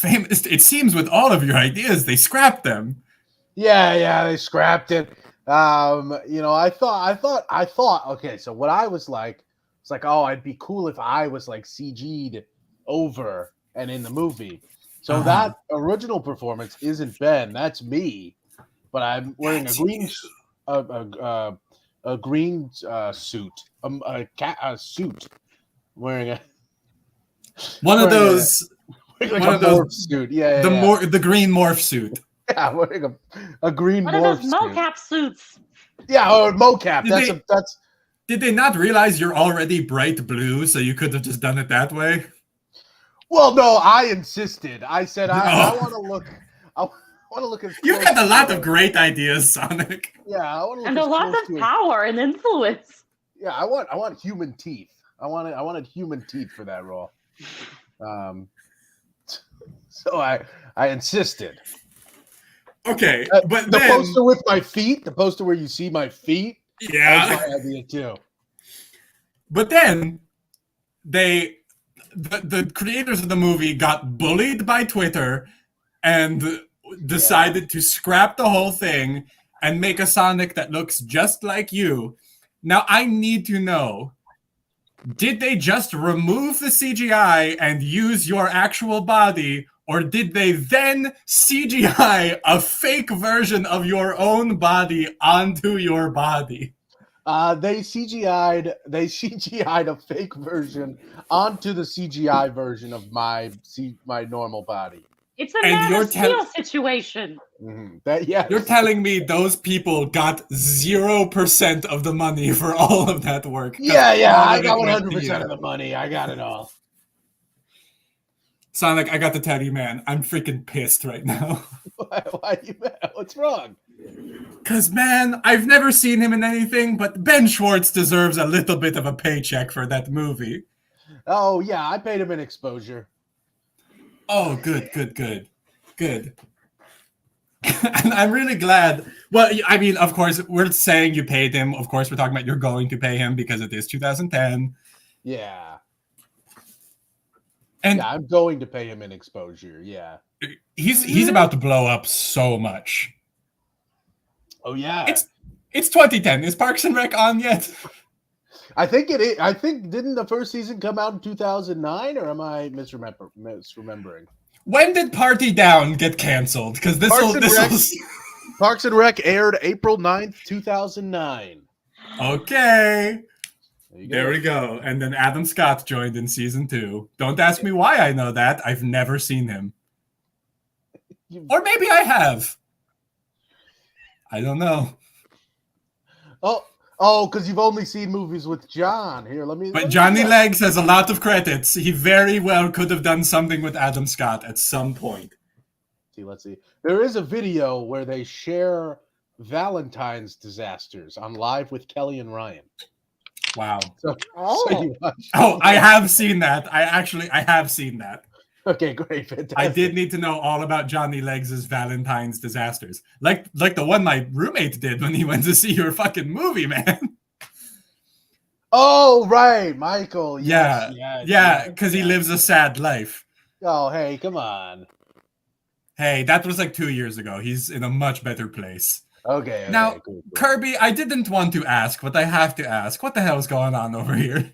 it seems with all of your ideas, they scrapped them. Yeah, they scrapped it. I thought, okay, so what I was like, it's like, oh, it'd be cool if I was like CG'd over and in the movie. So that original performance isn't Ben, that's me. But I'm wearing a green suit, a suit, wearing one of those suit. The green morph suit. Yeah, wearing a green morph. One of those mocap suits. Yeah, or mocap. That's. Did they not realize you're already bright blue, so you could have just done it that way? Well, no, I insisted. I said I want to look. I want to look at. You've got a lot of great ideas, Sonic. Yeah, I want to look and a lot of power and influence. Yeah, I want human teeth. I wanted human teeth for that role. So I insisted. Okay, but the poster with my feet, the poster where you see my feet. Yeah, that's my idea too. But then the creators of the movie got bullied by Twitter and decided to scrap the whole thing and make a Sonic that looks just like you. Now I need to know, did they just remove the CGI and use your actual body, or did they then CGI a fake version of your own body onto your body? They CGI'd a fake version onto the CGI version of my normal body. It's a Man of Steel situation. Mm-hmm. You're telling me those people got 0% of the money for all of that work? Yeah, I got 100% of the money. I got it all. Sonic, I got to tell you, man, I'm freaking pissed right now. Why are you mad? What's wrong? Because, man, I've never seen him in anything, but Ben Schwartz deserves a little bit of a paycheck for that movie. Oh, yeah, I paid him an exposure. Oh, good. And I'm really glad. Well, I mean, of course, we're saying you paid him. Of course, we're talking about you're going to pay him because it is 2010. Yeah. And yeah, I'm going to pay him an exposure. Yeah. He's about to blow up so much. Oh, yeah. It's 2010. Is Parks and Rec on yet? I think it is. I think, didn't the first season come out in 2009, or am I misremembering? When did Party Down get canceled? Because Parks and Rec aired April 9th, 2009. Okay. There we go. And then Adam Scott joined in season 2. Don't ask me why I know that. I've never seen him. Or maybe I have. I don't know. Oh, Oh, because you've only seen movies with John. Here, let me. But Johnny Legs has a lot of credits. He very well could have done something with Adam Scott at some point. Let's see. There is a video where they share Valentine's disasters on Live with Kelly and Ryan. Wow. So Oh. you watch. Oh, I have seen that. I have seen that. Okay, great, fantastic. I did need to know all about Johnny Legs' Valentine's disasters. Like the one my roommate did when he went to see your fucking movie, man. Oh, right, Michael. Yeah. Yes, Yeah, because he lives a sad life. Oh, hey, come on. Hey, that was like 2 years ago. He's in a much better place. Okay. Now, cool. Kirby, I didn't want to ask, but I have to ask. What the hell is going on over here?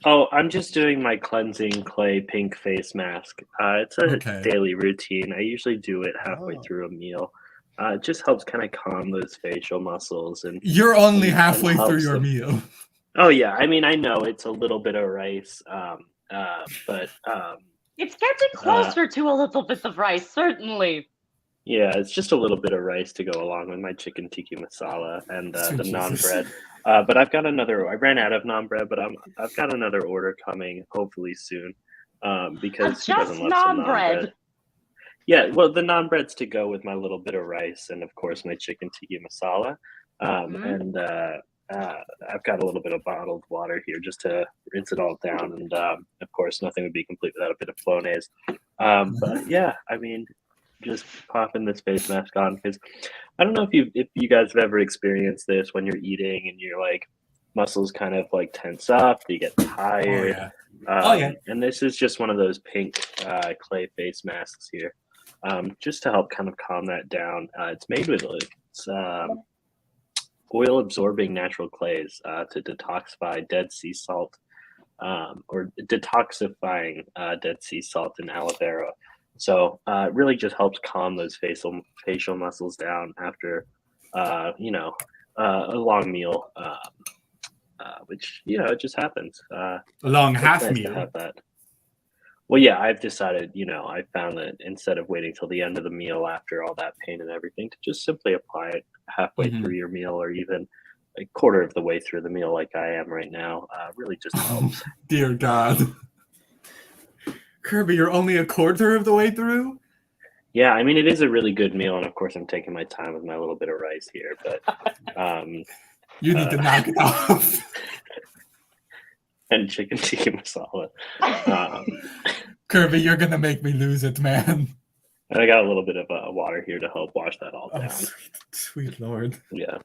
Oh, I'm just doing my cleansing clay pink face mask. It's a daily routine. I usually do it halfway through a meal. It just helps kind of calm those facial muscles. And you're only halfway through your meal. Oh yeah, I mean I know it's a little bit of rice, but it's getting closer to a little bit of rice, certainly. Yeah, it's just a little bit of rice to go along with my chicken tikka masala and the naan bread. But I've got another. I ran out of naan bread, but I've got another order coming hopefully soon. Because he doesn't love some naan bread. Yeah, well, the naan bread's to go with my little bit of rice and of course my chicken tikka masala. And I've got a little bit of bottled water here just to rinse it all down. And of course, nothing would be complete without a bit of Flonase. But yeah, I mean, just popping this face mask on because I don't know if you guys have ever experienced this when you're eating and your like muscles kind of like tense up, you get tired. And this is just one of those pink clay face masks here, just to help kind of calm that down. It's made with oil absorbing natural clays to detoxify dead sea salt or detoxifying dead sea salt and aloe vera. So it really just helps calm those facial muscles down after, a long meal, which, it just happens. A long half nice meal. To have that. Well, yeah, I've decided, I found that instead of waiting till the end of the meal after all that pain and everything, to just simply apply it halfway through your meal or even a quarter of the way through the meal like I am right now, really just helps. Dear God. Kirby, you're only a quarter of the way through? Yeah, I mean, it is a really good meal, and of course I'm taking my time with my little bit of rice here, but... you need to knock it off. And chicken tikka masala. Kirby, you're going to make me lose it, man. And I got a little bit of water here to help wash that all down. Sweet Lord. Yeah.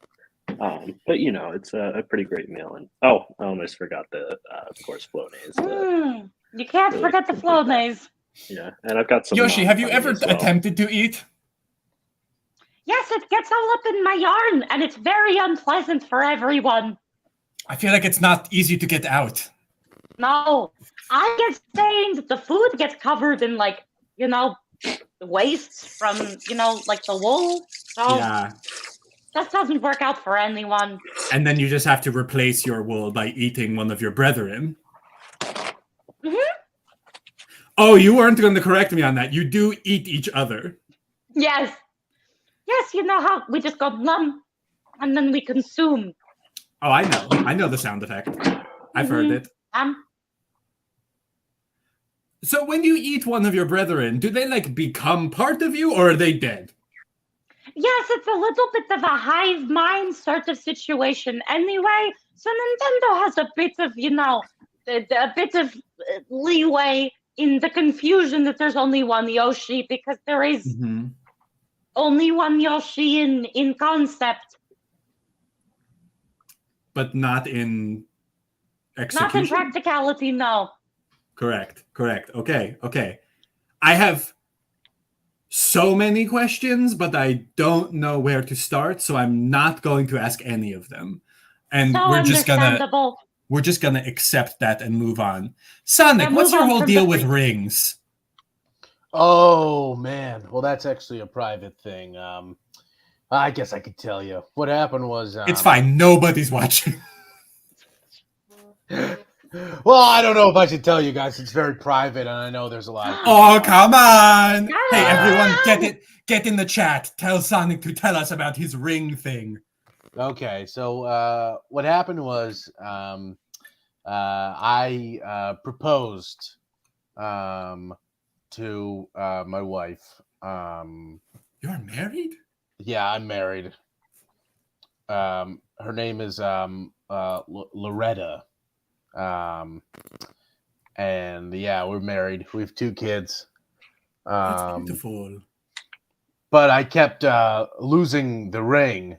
But, it's a pretty great meal. And I almost forgot of course, Flonase. You can't forget the Flonase. Yeah, and I've got some... Yoshi, have you ever attempted to eat? Yes, it gets all up in my yarn, and it's very unpleasant for everyone. I feel like it's not easy to get out. No, I get stained. The food gets covered in, wastes from, like the wool. So yeah. That doesn't work out for anyone. And then you just have to replace your wool by eating one of your brethren. Oh, you weren't going to correct me on that. You do eat each other. Yes. Yes, you know how we just go numb and then we consume. Oh, I know. I know the sound effect. I've heard it. So when you eat one of your brethren, do they become part of you or are they dead? Yes, it's a little bit of a hive mind sort of situation anyway. So Nintendo has a bit of, a bit of leeway in the confusion that there's only one Yoshi because there is only one Yoshi in concept. But not in execution? Not in practicality, no. Correct. Okay. I have so many questions, but I don't know where to start, so I'm not going to ask any of them. And so we're just gonna accept that and move on. Sonic, what's your whole deal with rings? Oh man, well that's actually a private thing. I guess I could tell you. What happened was it's fine. Nobody's watching. Well, I don't know if I should tell you guys. It's very private, and I know there's a lot of people. Oh, come on! Hey, everyone, get in the chat. Tell Sonic to tell us about his ring thing. Okay, so what happened was I proposed to my wife. You're married? Yeah, I'm married. Her name is Loretta. Um, and yeah, we're married. We have 2 kids. That's Um, beautiful. but I kept losing the ring,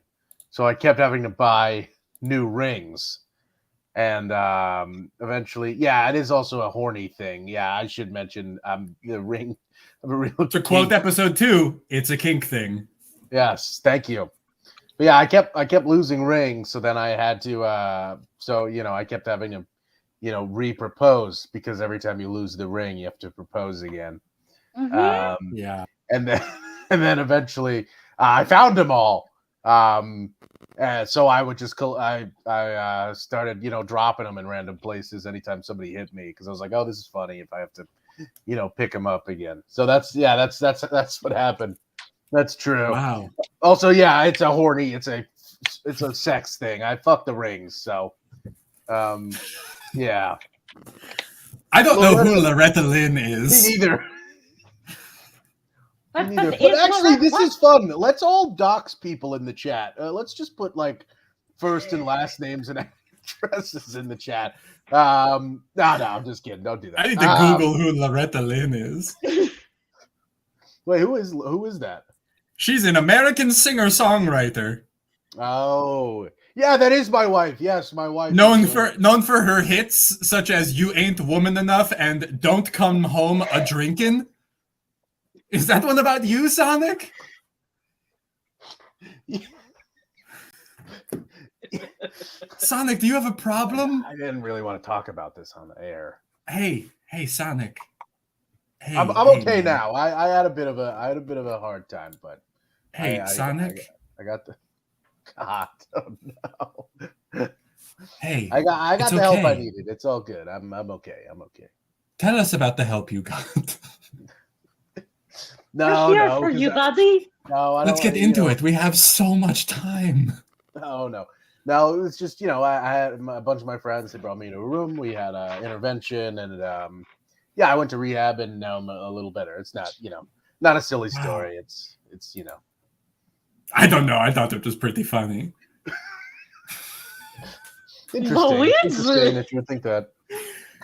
so I kept having to buy new rings. And eventually, yeah, it is also a horny thing. Yeah, I should mention the ring. I'm a real To quote kink. episode 2, it's a kink thing. Yes, thank you. But yeah, I kept losing rings, so then I had to I kept having to re-propose, because every time you lose the ring, you have to propose again. Yeah. And then and then eventually I found them all. So I would just I started dropping them in random places anytime somebody hit me, because I was like, oh, this is funny if I have to pick them up again. So that's what happened. That's true. Wow. Also, yeah, it's a sex thing. I fuck the rings, so yeah. I don't know who Loretta- Loretta Lynn Me is. neither. But, Neither. but But is actually, Loretta- this what? is fun. Let's all dox people in the chat. Let's just put like first and last names and addresses in the chat. No, I'm just kidding. Don't do that. I need to Google who Loretta Lynn is. Wait, who is that? She's an American singer-songwriter. Oh, yeah, that is my wife. Yes, my wife. Known for her hits such as "You Ain't Woman Enough" and "Don't Come Home a Drinkin'." Is that one about you, Sonic? Sonic, do you have a problem? I didn't really want to talk about this on the air. Hey, Sonic. Hey, I'm hey, okay man. now. I had a bit of a hard time, but Hey, I Sonic. got the God. Oh no. Hey, I got it's the help I okay. needed. It's all good. I'm okay. I'm okay. Tell us about the help you got. No, We're here no, for 'cause you, buddy. no. I Let's don't. get into it. We have so much time. No, no. It was just I had a bunch of my friends. They brought me to a room. We had an intervention, and I went to rehab, and now I'm a little better. It's not not a silly Wow. story. It's I don't know. I thought it was pretty funny. interesting. Luigi! Interesting that you would think that.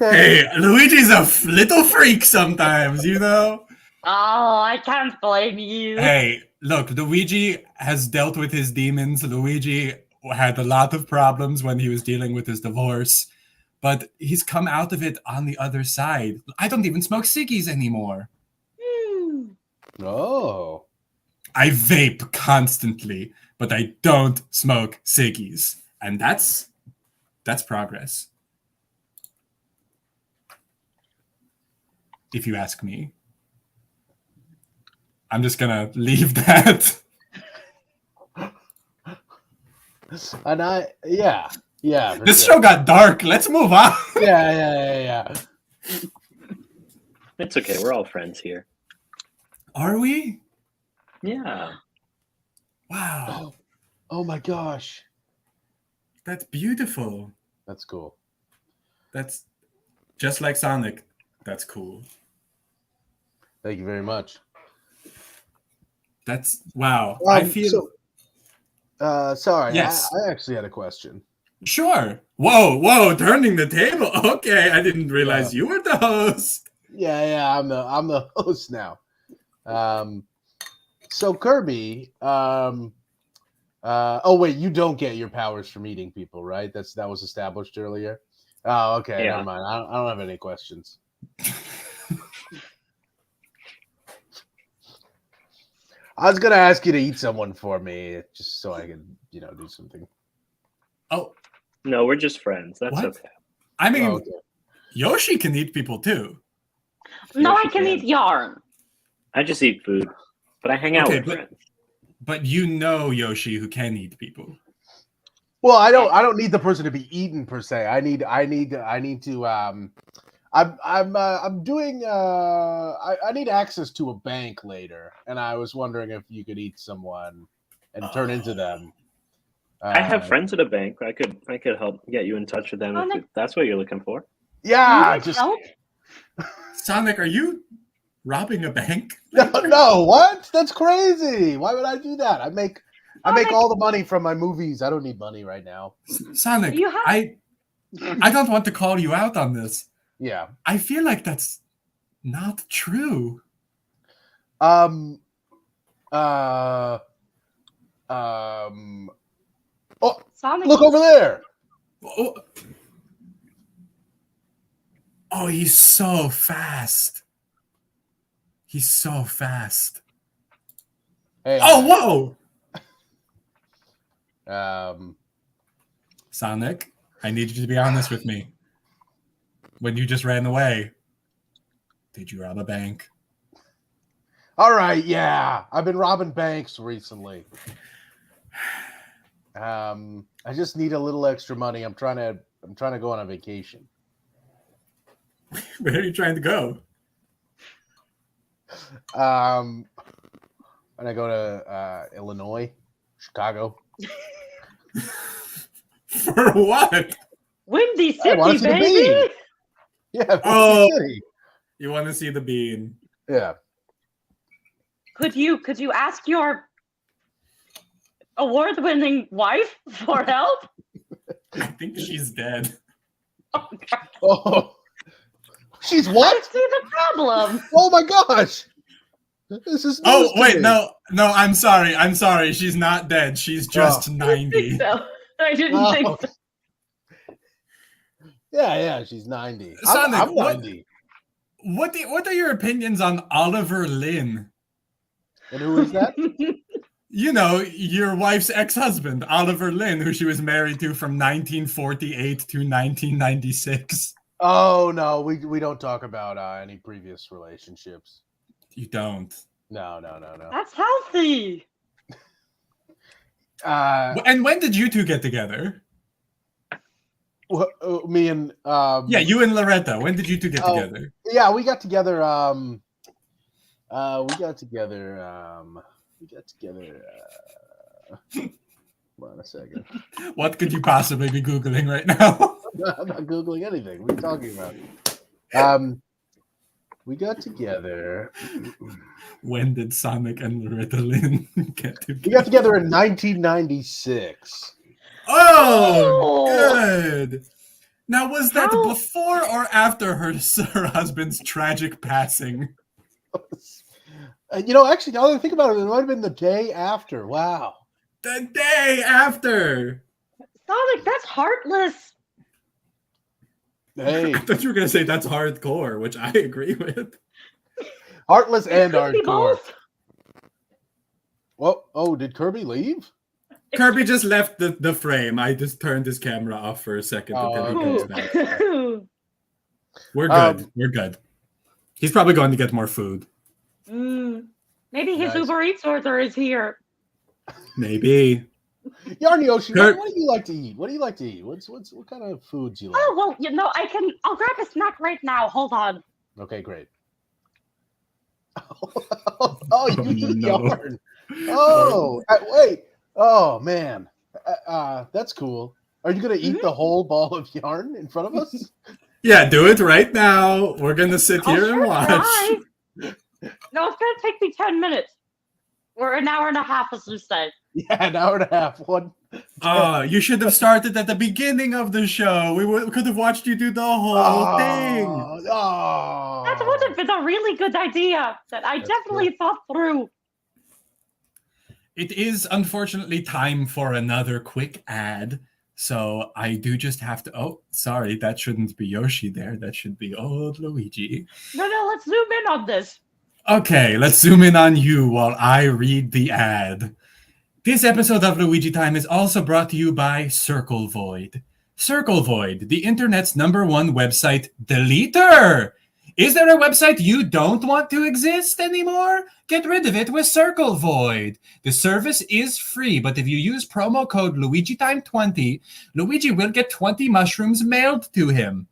Okay. Hey, Luigi's a little freak sometimes, you know? Oh, I can't blame you. Hey, look, Luigi has dealt with his demons. Luigi had a lot of problems when he was dealing with his divorce, but he's come out of it on the other side. I don't even smoke ciggies anymore. Hmm. Oh. I vape constantly, but I don't smoke ciggies. And that's progress. If you ask me. I'm just gonna leave that. And yeah. For This sure. show got dark. Let's move on. Yeah. It's okay. We're all friends here. Are we? Yeah. Wow. Oh my gosh. That's beautiful. That's cool. That's just like Sonic. That's cool. Thank you very much. That's wow. I feel sorry. Yes. I actually had a question. sure. Whoa, turning the table. Okay, I didn't realize you were the host. Yeah. I'm the host now. So Kirby. Oh wait, you don't get your powers from eating people, right? That was established earlier. Oh, okay. Yeah. Never mind. I don't have any questions. I was gonna ask you to eat someone for me, just so I could, do something. Oh, No, we're just friends. That's What? okay. I mean, Oh, okay. Yoshi can eat people too. No, Yes, I you can can. eat yarn. I just eat food, but I hang out Okay, with but- friends. But you know Yoshi who can eat people. Well, I don't need the person to be eaten per se. I need to I'm doing I need access to a bank later, and I was wondering if you could eat someone and turn into them. I have friends at a bank. I could help get you in touch with them if that's what you're looking for. Yeah, Need help? Sonic, are you robbing a bank? no, what? That's crazy. Why would I do that? I make all the money from my movies. I don't need money right now. Sonic, You have- I don't want to call you out on this. Yeah. I feel like that's not true. Oh, Sonic, look over there. Oh, he's so fast. He's so fast. Hey, Oh, whoa! Sonic, I need you to be honest with me. When you just ran away, did you rob a bank? All right, yeah. I've been robbing banks recently. I just need a little extra money. I'm trying to go on a vacation. Where are you trying to go? And I go to Illinois, Chicago. For what? Windy I wanna City, see the baby. bean. Yeah, Oh. City. You want to see the bean? Yeah. Could you ask your award-winning wife for help? I think she's dead. Oh, God. Oh, she's I what? see the problem. Oh my gosh! This is. Oh, news to wait, me. no. I'm sorry. She's not dead. She's just I 90. so. I didn't think Oh. so. Yeah, she's 90. Sonic, I'm 90. What are your opinions on Oliver Lynn? And who is that? You know, your wife's ex-husband, Oliver Lynn, who she was married to from 1948 to 1996. Oh no, we don't talk about any previous relationships. You don't. No. That's healthy. And when did you two get together? Me and Yeah, you and Loretta. When did you two get together? yeah, we got together. Hold on a second. What could you possibly be Googling right now? I'm not Googling anything. What are you talking about? We got together. When did Sonic and Loretta Lynn get together? We got together in 1996. Oh, good. Now, was that How- before or after her husband's tragic passing? Actually, now that I think about it, it might have been the day after. Wow. The day after. Sonic, that's heartless. Hey, I thought you were going to say that's hardcore, which I agree with. heartless and Could be hardcore. both. Well, oh, did Kirby leave? Kirby just left the frame. I just turned his camera off for a second until he comes back. We're good. We're good. He's probably going to get more food. Maybe his Nice. Uber Eats order is here. Maybe. Yarn Yoshi, Kurt- what do you like to eat? What kind of foods you like? Oh well, I'll grab a snack right now. Hold on. Okay, great. Oh, you eat no. yarn. Oh, wait. Oh man, that's cool. Are you gonna eat the whole ball of yarn in front of us? Yeah, do it right now. We're going to sit I'll here and sure watch. try. No, it's gonna take me 10 minutes. Or an hour and a half, as you said. Yeah, an hour and a half. One. You should have started at the beginning of the show. We could have watched you do the whole thing. Oh, That would have been a really good idea that I definitely thought through. It is unfortunately time for another quick ad. So I do just have to. Oh, sorry, that shouldn't be Yoshi there. That should be old Luigi. No, let's zoom in on this. Okay, let's zoom in on you while I read the ad. This episode of Luigi Time is also brought to you by Circle Void. Circle Void, the internet's #1 website deleter. Is there a website you don't want to exist anymore? Get rid of it with Circle Void. The service is free, but if you use promo code LuigiTime20, Luigi will get 20 mushrooms mailed to him.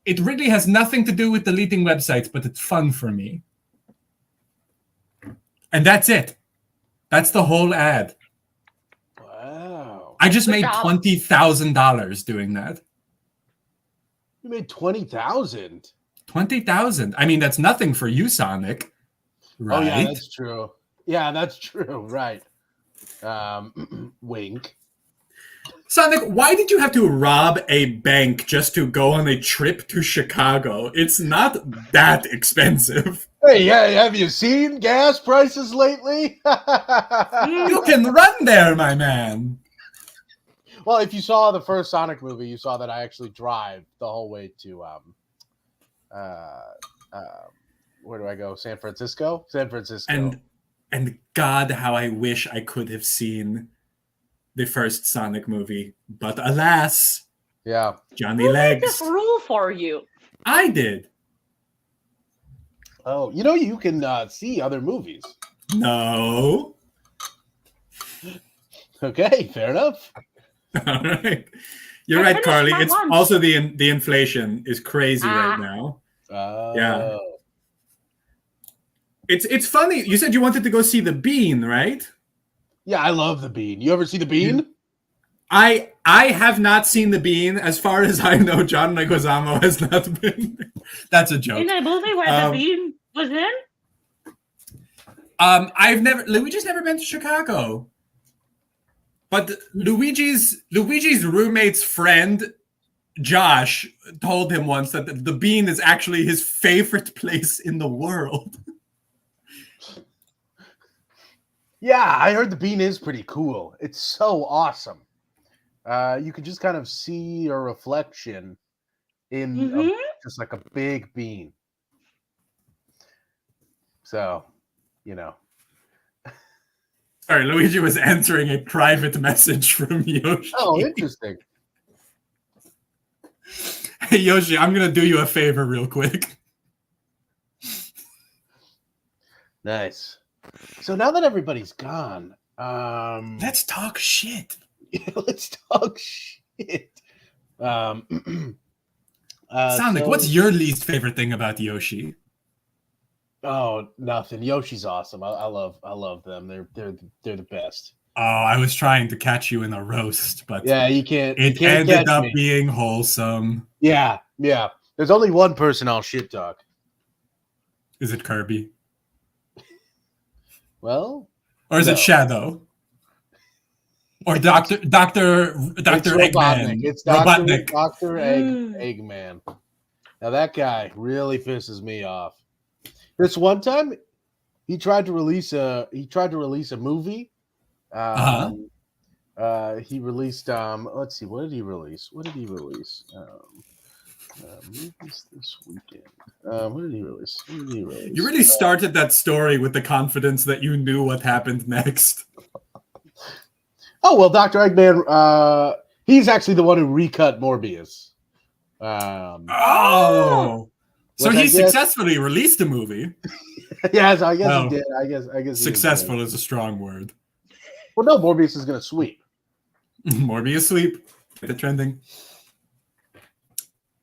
It really has nothing to do with deleting websites, but it's fun for me. And that's it. That's the whole ad. wow. I just Good made job. $20,000 doing that. You made 20,000. 20,000. I mean, that's nothing for you, Sonic. Right? Oh yeah, that's true. Yeah, that's true. Right. Wink. Sonic, why did you have to rob a bank just to go on a trip to Chicago? It's not that expensive. Hey, yeah, have you seen gas prices lately? You can run there, my man. Well, if you saw the first Sonic movie, you saw that I actually drive the whole way to where do I go? San Francisco? San Francisco. And God, how I wish I could have seen the first Sonic movie. But alas, Yeah. Johnny Who made this Legs. rule for you? I did. Oh, you know you can see other movies. No. Okay, fair enough. All right. You're I right, finished Carly. my It's lunch. also the inflation is crazy right Ah. now. Yeah. It's funny. You said you wanted to go see The Bean, right? Yeah, I love The Bean. You ever see The Bean? I have not seen The Bean. As far as I know, John Leguizamo has not been. That's a joke. In a movie where the Bean was in? Luigi's never been to Chicago. But Luigi's roommate's friend, Josh, told him once that the Bean is actually his favorite place in the world. Yeah, I heard The Bean is pretty cool. It's so awesome. You can just kind of see a reflection in just like a big bean. So, you know. Sorry, Luigi was answering a private message from Yoshi. Oh, interesting. Hey, Yoshi, I'm going to do you a favor real quick. Nice. So now that everybody's gone, Let's talk shit. let's talk shit. Sonic, So- what's your least favorite thing about Yoshi? Oh, nothing. Yoshi's awesome. I love them. They're the best. Oh, I was trying to catch you in a roast, but Yeah, you can't. it you can't ended catch up me. being wholesome. Yeah. There's only one person I'll shit talk. Is it Kirby? Well, Or is No. it Shadow? Or Dr. it's Eggman? It's Robotnik. Dr. Mm. Eggman. Now that guy really pisses me off. This one time, he tried to release a movie. He released let's see, what did he release? Movies this weekend. What did he release? You really started that story with the confidence that you knew what happened next. Oh well, Dr. Eggman. He's actually the one who recut Morbius. So Which he I guess- successfully released a movie. Yeah, so I guess Well, he did. I guess he Successful did. is a strong word. Well, no, Morbius is going to sweep. Morbius sweep. Get it trending.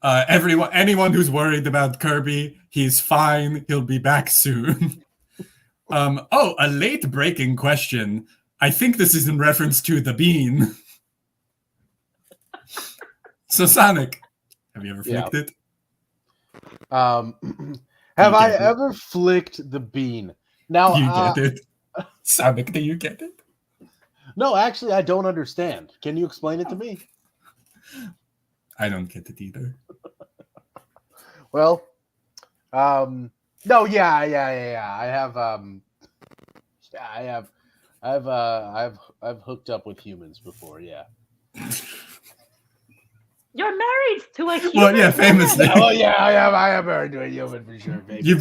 Anyone who's worried about Kirby, he's fine. He'll be back soon. A late breaking question. I think this is in reference to the Bean. So Sonic, have you ever flicked it? Have You I get it. ever flicked the bean? Now, You get it? Sonic, do you get it? no, actually, I don't understand. Can you explain it to me? I don't get it either. Well, no, yeah. I have, I've hooked up with humans before. Yeah. You're married to a human. Well, yeah, famously. Yeah, well, yeah, I have married to a human for sure, baby. You've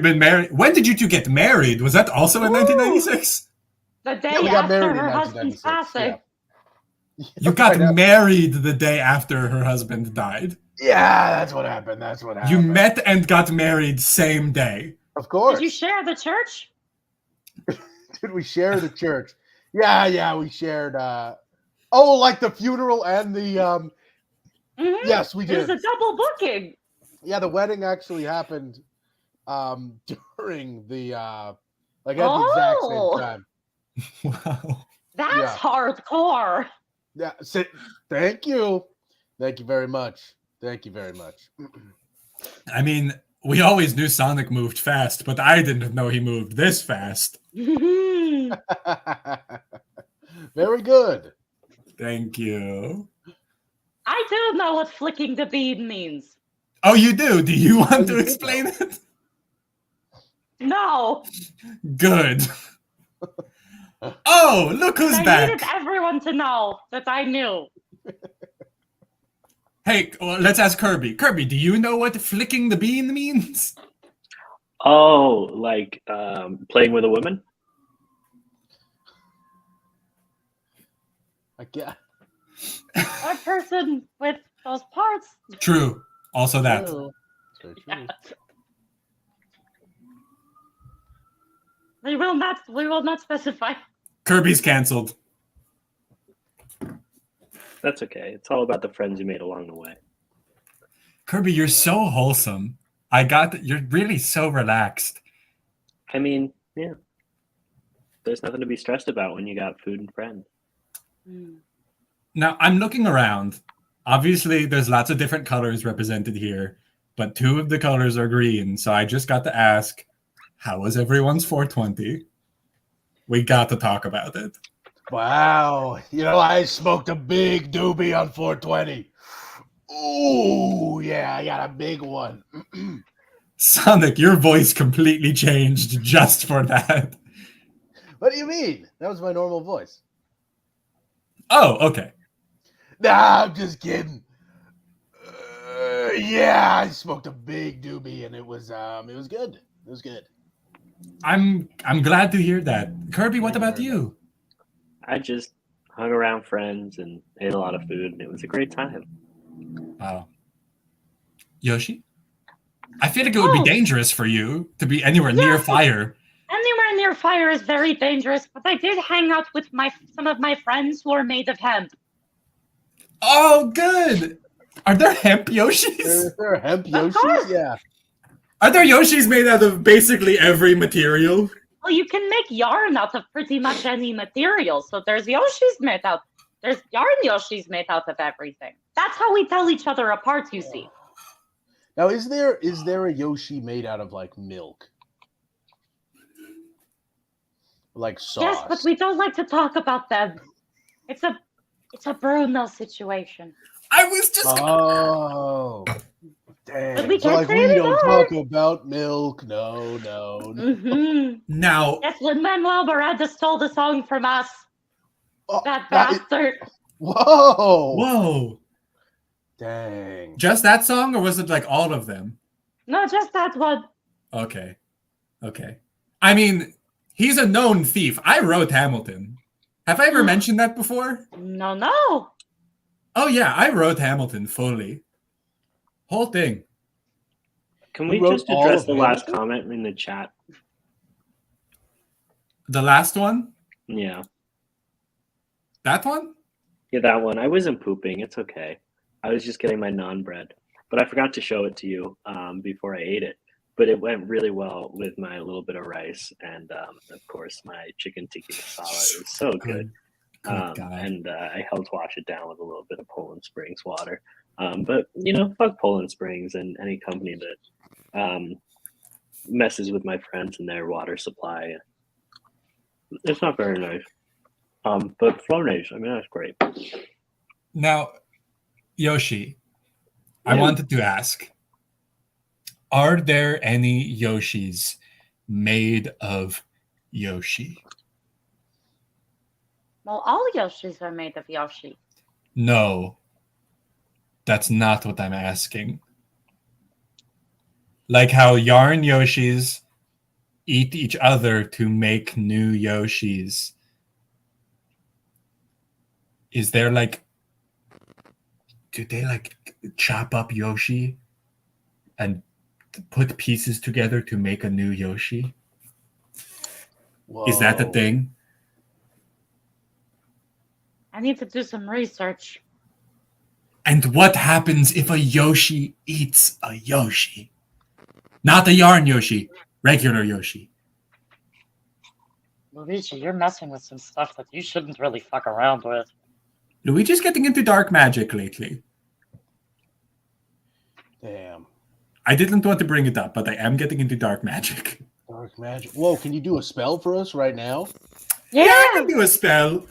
been married. When did you two get married? Was that also in Ooh. 1996? The day Yeah, we got after married in her husband's 1996, passing. yeah. You got married the day after her husband died. Yeah, that's what happened. You met and got married same day. Of course. Did you share the church? Did we share the church? Yeah, we shared. Like the funeral and the. Mhm. Yes, we It was did. a double booking. Yeah, the wedding actually happened during the at the exact same Oh. time. Wow. That's Yeah. hardcore. Yeah. Thank you. Thank you very much. Thank you very much. I mean, we always knew Sonic moved fast, but I didn't know he moved this fast. Very good. Thank you. I do know what flicking the bean means. Oh, you do? Do you want you to do explain it? No. Good. Oh, look who's I back. needed everyone to know that I knew. Hey, well, let's ask Kirby. Kirby, do you know what flicking the bean means? Oh, like playing with a woman? I get. A person with those parts. True. Also that. True. So true. Yeah. We will not specify. Kirby's canceled. That's okay. It's all about the friends you made along the way. Kirby, you're so wholesome. You're really so relaxed. I mean, yeah. There's nothing to be stressed about when you got food and friends. Now, I'm looking around. Obviously, there's lots of different colors represented here, but 2 of the colors are green. So I just got to ask, how was everyone's 420? We got to talk about it. Wow. I smoked a big doobie on 420. Ooh, yeah, I got a big one. Sonic, your voice completely changed just for that. What do you mean? That was my normal voice. Oh, okay. Nah, I'm just kidding. Yeah, I smoked a big doobie and it was good. It was good. I'm glad to hear that. Kirby, what about you? I just hung around friends and ate a lot of food, and it was a great time. Wow. Yoshi? I feel like it would be dangerous for you to be anywhere near fire. Anywhere near fire is very dangerous, but I did hang out with some of my friends who are made of hemp. Oh, good. Are there hemp Yoshis? There are hemp Of Yoshis? course. Yeah. Are there Yoshis made out of basically every material? Well, you can make yarn out of pretty much any material. So there's yarn Yoshis made out of everything. That's how we tell each other apart, you see. Now, is there a Yoshi made out of like milk? Like sauce? Yes, but we don't like to talk about them. It's a Bruno situation. I was just Oh. Damn. But we So can't like say we don't anymore. talk about milk. No. Mm-hmm. now. Yes, Lin-Manuel Miranda stole the song from us. Oh, That bastard. Whoa. Whoa. Dang. Just that song, or was it like all of them? No, just that one. Okay. I mean, he's a known thief. I wrote Hamilton. Have I ever mentioned that before? No. Oh yeah, I wrote Hamilton fully. Whole thing. Can You we wrote just all address of the last Hamilton? comment in the chat? The last one? Yeah. That one? Yeah, that one. I wasn't pooping. It's okay. I was just getting my naan bread. But I forgot to show it to you before I ate it. But it went really well with my little bit of rice and, of course, my chicken tikka masala. It was so good. Good guy. And I helped wash it down with a little bit of Poland Springs water. But, fuck Poland Springs and any company that messes with my friends and their water supply. It's not very nice. But Flonase, I mean, that's great. Now, Yoshi, I Yeah. wanted to ask, are there any Yoshis made of Yoshi? Well, all Yoshis are made of Yoshi. No, that's not what I'm asking. Like how yarn Yoshis eat each other to make new Yoshis. Is there do they chop up Yoshi and put pieces together to make a new Yoshi? Whoa. Is that the thing? I need to do some research. And what happens if a Yoshi eats a Yoshi? Not a yarn Yoshi, regular Yoshi. Luigi, you're messing with some stuff that you shouldn't really fuck around with. Luigi's getting into dark magic lately. Damn. I didn't want to bring it up, but I am getting into dark magic. Dark magic. Whoa, can you do a spell for us right now? Yeah, I can do a spell.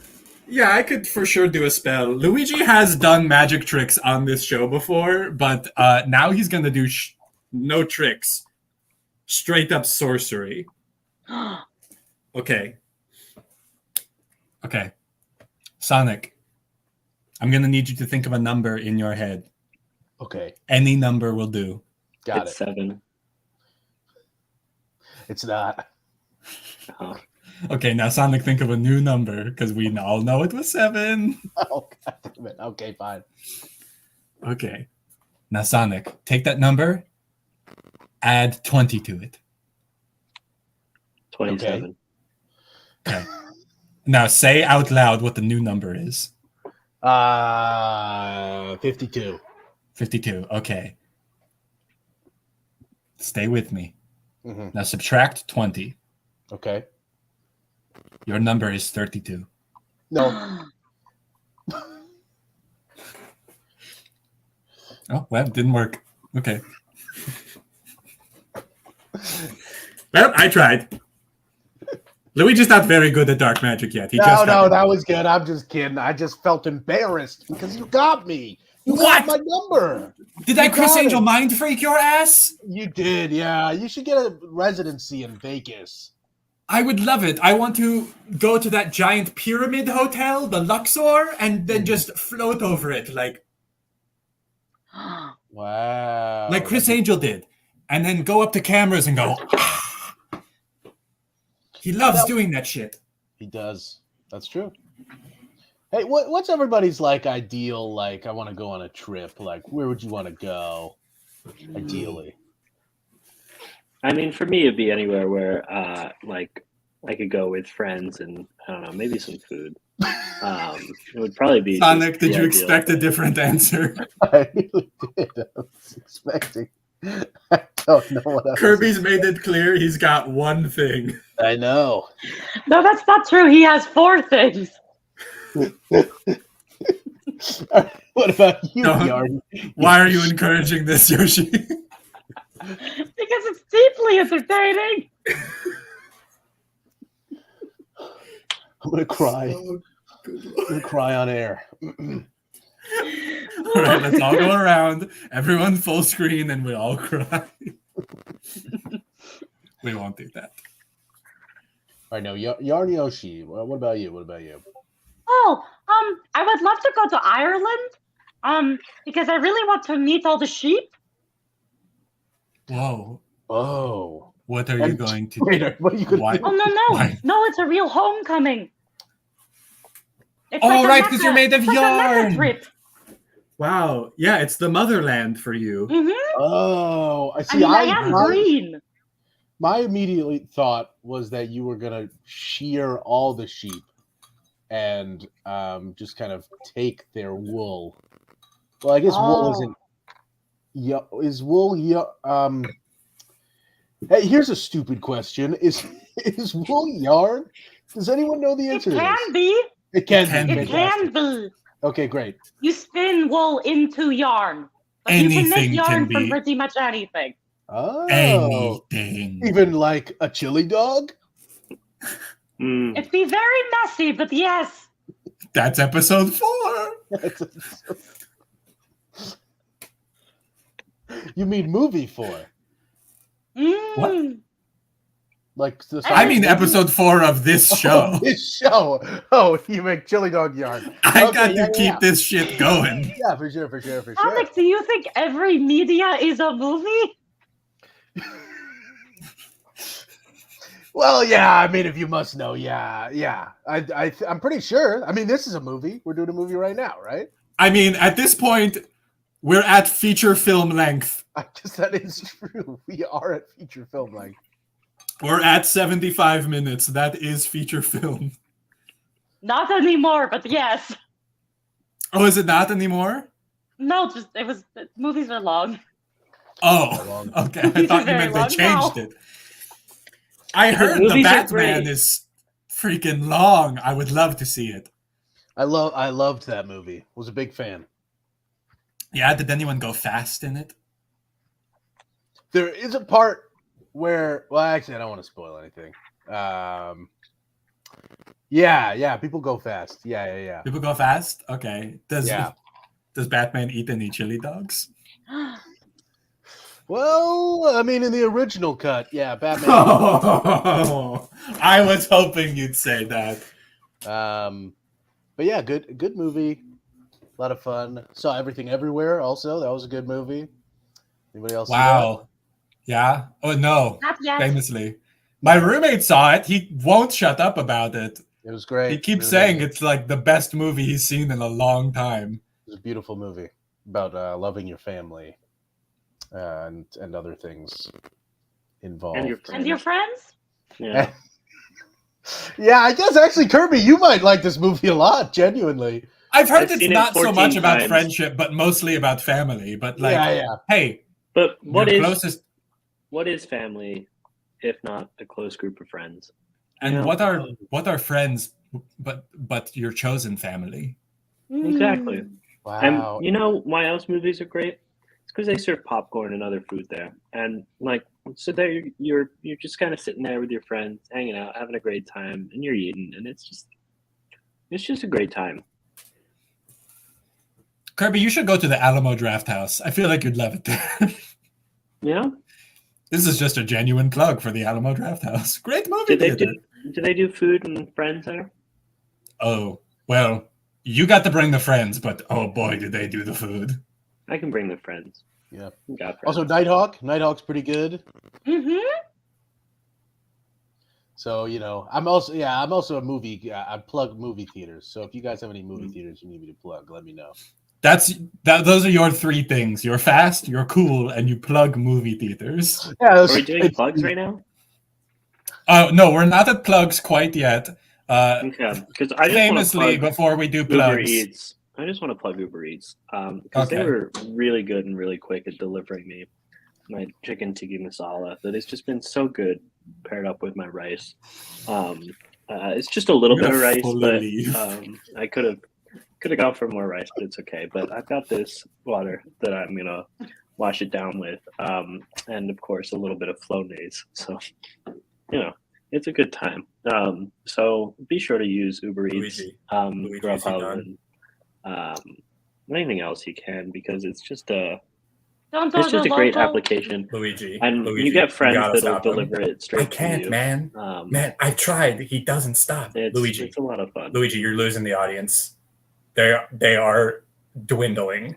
Yeah, I could for sure do a spell. Luigi has done magic tricks on this show before, but now he's going to do no tricks. Straight up sorcery. Okay. Sonic, I'm going to need you to think of a number in your head. Okay. Any number will do. Got It's it. 7. It's not. Oh. Okay, now Sonic, think of a new number, because we all know it was 7. Oh, God damn it. Okay, fine. Okay. Now, Sonic, take that number, add 20 to it. 27. Okay. Now, say out loud what the new number is. 52. 52. Okay. Stay with me. Mm-hmm. Now, subtract 20. Okay. Your number is 32. No. Oh, well, it didn't work. Okay. Well, I tried. Luigi's not very good at dark magic yet. No, that was good. I'm just kidding. I just felt embarrassed because you got me. You got my number. Did I You Chris got Angel it. mind freak your ass? You did, yeah. You should get a residency in Vegas. I would love it. I want to go to that giant pyramid hotel, the Luxor, and then just float over it like Wow. Chris Angel did. And then go up to cameras and go, "Ah." He loves doing that shit. He does. That's true. Hey, what's everybody's ideal? I want to go on a trip. Where would you want to go? Ideally. I mean, for me, it'd be anywhere where, I could go with friends and I don't know, maybe some food. It would probably be. Sonic, just did the you ideal expect a thing. different answer? I really did. I was expecting. I don't know what else. Kirby's made it clear he's got one thing. I know. No, that's not true. He has 4 things. What about you, No. Yarn? Why are you encouraging this, Yoshi? Because it's deeply entertaining. I'm gonna cry. I'm gonna cry on air. All right, let's all go around. Everyone full screen, and we all cry. We won't do that. All right, now Yarn Yoshi. What about you? What about you? Oh, I would love to go to Ireland, because I really want to meet all the sheep. Whoa. Oh. What are you going to do? Wait, what are you Why? gonna Oh do? no, Why? no, it's a real homecoming. It's Oh, like a right, 'cause you're made of it's like a mecca yarn. trip. Wow. Yeah, it's the motherland for you. Mm-hmm. Oh, I I see. mean, I am green. My immediate thought was that you were gonna shear all the sheep and just kind of take their wool. Well, I guess wool Oh. isn't. Is wool? Hey, here's a stupid question: Is wool yarn? Does anyone know the It answer to can this? be. It can Can be. be. It Fantastic. can be. Okay, great. You spin wool into yarn. But you can Anything make can yarn be. from pretty much anything. Oh, Anything. even like a chili dog. Mm. It'd be very messy, but yes. That's episode 4. You mean movie 4? Mm. Like the I mean episode 4 of this show. Oh, this show. Oh, you make chili dog yarn. I Okay, got to yeah, keep yeah. this shit going. Yeah, for sure. Alex, do you think every media is a movie? Well, yeah. I mean, if you must know, yeah. I'm pretty sure. I mean, this is a movie. We're doing a movie right now, right? I mean, at this point, we're at feature film length. That is true. We are at feature film length. We're at 75 minutes. That is feature film. Not anymore, but yes. Oh, is it not anymore? No, movies are long. Oh, okay. I Movies thought are you very meant they long changed now. it. I heard the Movies are Batman great. is freaking long. I would love to see it. I loved that movie. Was a big fan. Yeah, did anyone go fast in it? There is a part where, well, actually, I don't want to spoil anything. Yeah, people go fast. Yeah. People go fast? Okay. Yeah. Does Batman eat any chili dogs? Well, I mean, in the original cut, yeah, Batman. I was hoping you'd say that. But yeah, good movie. A lot of fun. Saw Everything Everywhere. Also, that was a good movie. Anybody else? Wow. Yeah. Oh no. Not yet. Famously, my roommate saw it. He won't shut up about it. It was great. He keeps Really saying good. it's like the best movie he's seen in a long time. It was a beautiful movie about loving your family and other things involved. And your friends? Yeah. Yeah, I guess actually, Kirby, you might like this movie a lot. Genuinely. I've heard I've it's seen it not so 14 much about times. friendship, but mostly about family. But like, Yeah. hey, But your closest, what is family if not a close group of friends? and Yeah. what are friends, but your chosen family? Exactly. Mm. Wow. And you know why else movies are great? It's because they serve popcorn and other food there, and like so there you're just kind of sitting there with your friends, hanging out, having a great time, and you're eating, and it's just a great time. Kirby, you should go to the Alamo Draft House. I feel like you'd love it there. Yeah. This is just a genuine plug for the Alamo Draft House. Great movie theater. Do they do food and friends there? Oh, well, you got to bring the friends, but oh boy, did they do the food. I can bring the friends. Yeah. Got friends. Also, Nighthawk. Nighthawk's pretty good. Mm-hmm. So I'm also a movie. I plug movie theaters. So if you guys have any movie theaters you need me to plug, let me know. Those are your three things. You're fast, you're cool, and you plug movie theaters. Yeah. Are we doing plugs right now? Oh no, we're not at plugs quite yet. Okay, because I just Famously, want to plug before we do Uber plugs, Eats. I just want to plug Uber Eats because Okay. they were really good and really quick at delivering me my chicken tikka masala. That it's just been so good paired up with my rice. It's just a little I'm bit of gonna rice, fully but leave. I could have gone for more rice, but it's okay. But I've got this water that I'm gonna wash it down with, and of course a little bit of Flonase. So it's a good time. So be sure to use Uber Eats, Luigi, Grubhub, and anything else you can because it's just a great application. Luigi, And you get friends that'll deliver it straight to you. man. Man, I tried. He doesn't stop. It's a lot of fun. Luigi, you're losing the audience. They are dwindling.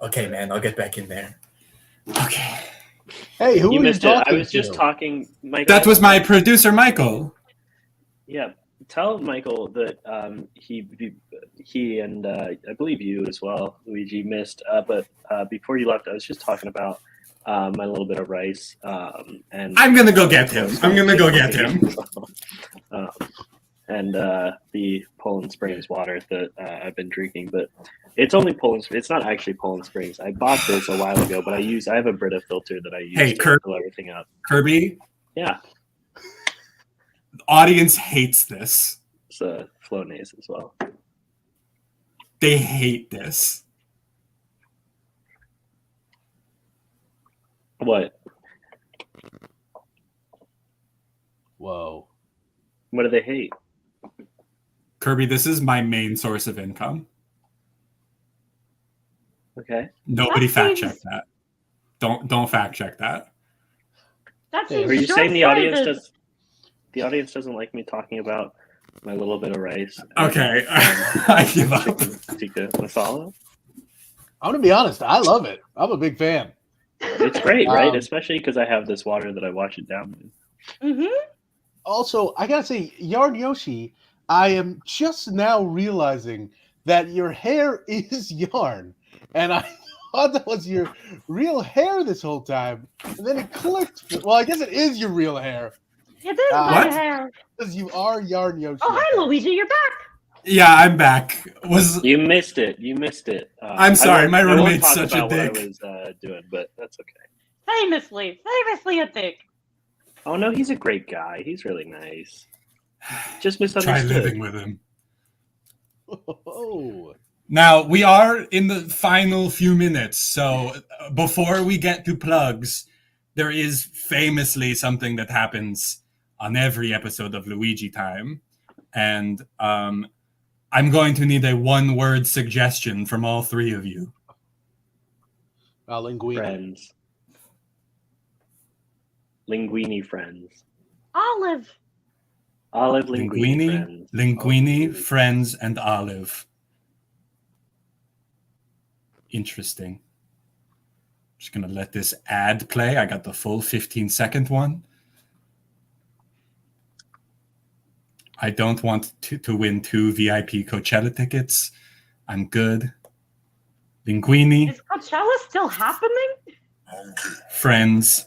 Okay, man, I'll get back in there. Okay. Hey, who You are missed you it. talking I was just to? talking. Michael, That was my producer, Michael. Yeah, tell Michael that he and I believe you as well, Luigi, missed. But before you left, I was just talking about my little bit of rice. And I'm gonna go get him. And the Poland Springs water that I've been drinking, but it's only Poland. It's not actually Poland Springs. I bought this a while ago, but I have a Brita filter that I use to fill everything up. Kirby, Yeah, the audience hates this. it's Flonase as well. They hate this. What? Whoa. What do they hate? Kirby, this is my main source of income. Okay. Nobody That fact seems- check that. Don't fact check that. That Yeah. seems Are you saying the audience doesn't like me talking about my little bit of rice? Okay, I give up. Tikka masala. I'm gonna be honest. I love it. I'm a big fan. It's great, right? Um, Especially because I have this water that I wash it down with. Mm-hmm. Also, I gotta say, Yarn Yoshi, I am just now realizing that your hair is yarn, and I thought that was your real hair this whole time, and then it clicked. Well, I guess it is your real hair It is my What? hair. because you are Yarn Yoshi. Oh, hi, Luigi. You're back. Yeah, I'm back. You missed it. I'm sorry, my I won't roommate's talk such a about what dick. I was doing, but that's okay. Famously a dick. Oh no, he's a great guy. He's really nice. Just Try misunderstood. living with him. Oh. Now, we are in the final few minutes, so before we get to plugs, there is famously something that happens on every episode of Luigi Time, and I'm going to need a one-word suggestion from all three of you. Linguini. Friends. Linguini friends. Olive. Olive linguini friends. Linguini, friends, and Olive. Interesting. Just gonna let this ad play. I got the full 15-second one. I don't want to win 2 VIP Coachella tickets. I'm good. Linguini, Is Coachella still happening? friends,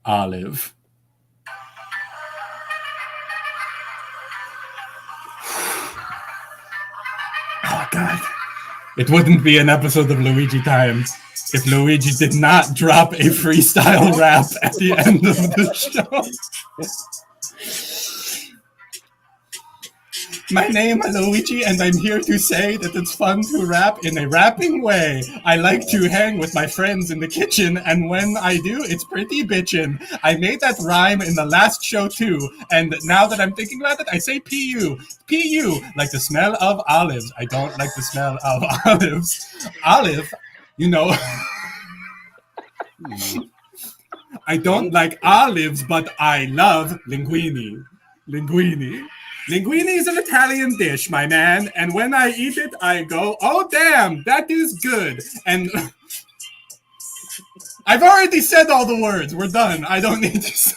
Olive. Oh, God. It wouldn't be an episode of Luigi Times if Luigi did not drop a freestyle rap at the end of the show. My name is Luigi, and I'm here to say that it's fun to rap in a rapping way. I like to hang with my friends in the kitchen, and when I do, it's pretty bitchin'. I made that rhyme in the last show too, and now that I'm thinking about it, I say PU. PU, like the smell of olives. I don't like the smell of olives. Olive, you know... I don't like olives, but I love linguini. Linguini. Linguini is an Italian dish, my man, and when I eat it, I go, oh, damn, that is good. And I've already said all the words. We're done. I don't need to say.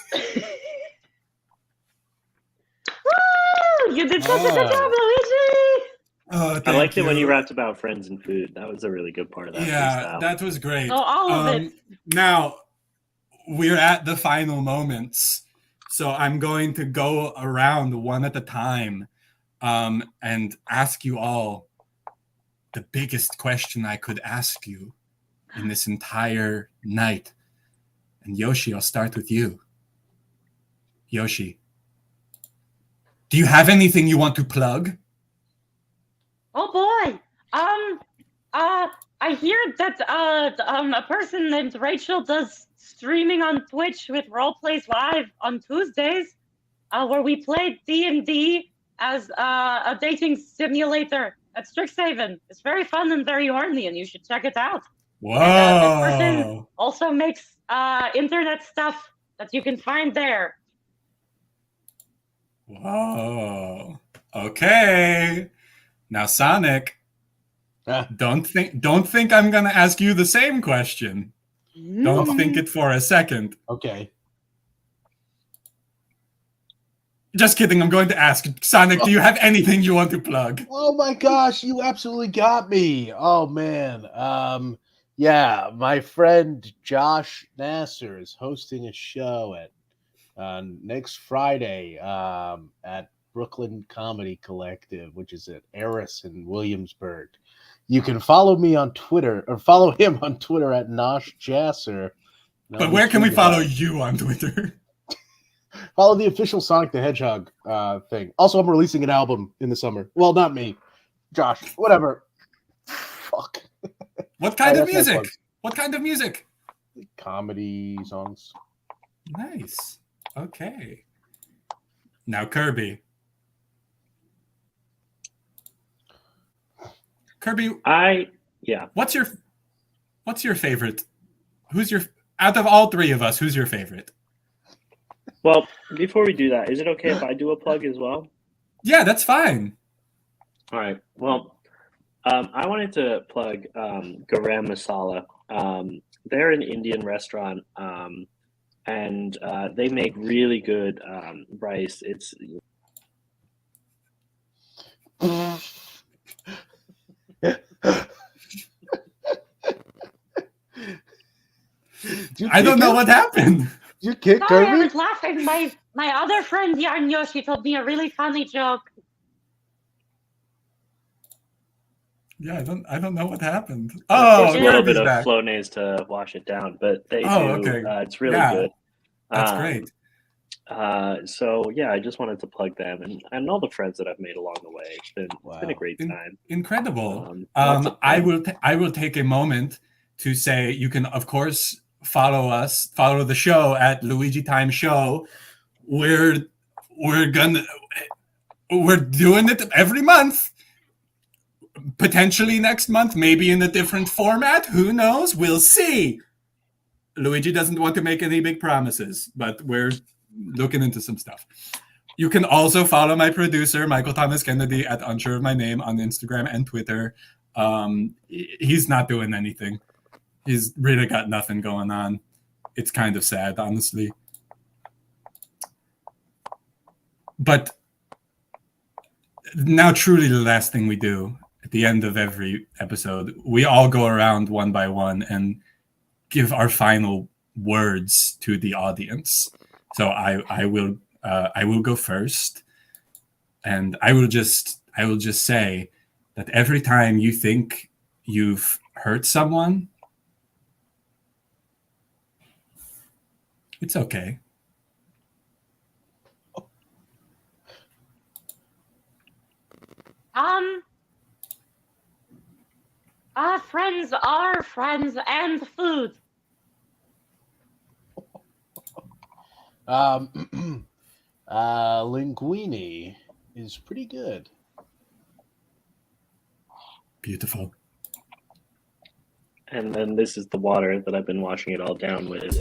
Woo! You did such a good job, Luigi! Oh, I liked it when you rapped about friends and food. That was a really good part of that. Yeah, freestyle. that was great. So all of it. Now, we're at the final moments. So I'm going to go around one at a time and ask you all the biggest question I could ask you in this entire night. And Yoshi, I'll start with you. Yoshi, do you have anything you want to plug? Oh boy. I hear that a person named Rachel does streaming on Twitch with Roleplays Live on Tuesdays, where we play D&D as a dating simulator at Strixhaven. It's very fun and very horny, and you should check it out. Whoa! And, this person also makes internet stuff that you can find there. Whoa. Okay. Now, Sonic, don't think I'm gonna ask you the same question. Don't think it for a second. Okay. Just kidding. I'm going to ask Sonic, do you have anything you want to plug? Oh my gosh, you absolutely got me. Oh man. Yeah, my friend Josh Nasser is hosting a show at next Friday at Brooklyn Comedy Collective, which is at Eris in Williamsburg. You can follow me on Twitter, or follow him on Twitter at Nosh Jasser. But where can we follow you on Twitter? Follow the official Sonic the Hedgehog thing. Also, I'm releasing an album in the summer. Well, not me. Josh. Whatever. Fuck. What kind of that's my music? plug. What kind of music? Comedy songs. Nice. Okay. Now, Kirby. Kirby, what's your favorite? Who's your, out of all three of us, who's your favorite? Well, before we do that, is it okay if I do a plug as well? Yeah, that's fine. All right. Well, I wanted to plug Garam Masala. They're an Indian restaurant, and they make really good rice. It's I don't know what happened. You kick Sorry, I Kirby? was laughing. My other friend Yarn Yoshi told me a really funny joke. Yeah, I don't know what happened. Oh, there's a little Kirby's bit of back. Flonase to wash it down, but they do. Okay. It's really Yeah. good. That's great. So yeah, I just wanted to plug them and all the friends that I've made along the way. It's been a Wow. great time. Incredible. Lots of I fun. will take a moment to say you can of course follow the show at Luigi Time Show. We're doing it every month. Potentially next month, maybe in a different format. Who knows? We'll see. Luigi doesn't want to make any big promises, but we're looking into some stuff. You can also follow my producer, Michael Thomas Kennedy, at Unsure of My Name on Instagram and Twitter. He's not doing anything. He's really got nothing going on. It's kind of sad, honestly. But now, truly, the last thing we do at the end of every episode, we all go around one by one and give our final words to the audience. So I will go first, and I will just say that every time you think you've hurt someone, it's okay. Friends are friends and food. Linguini is pretty good. Beautiful. And then this is the water that I've been washing it all down with.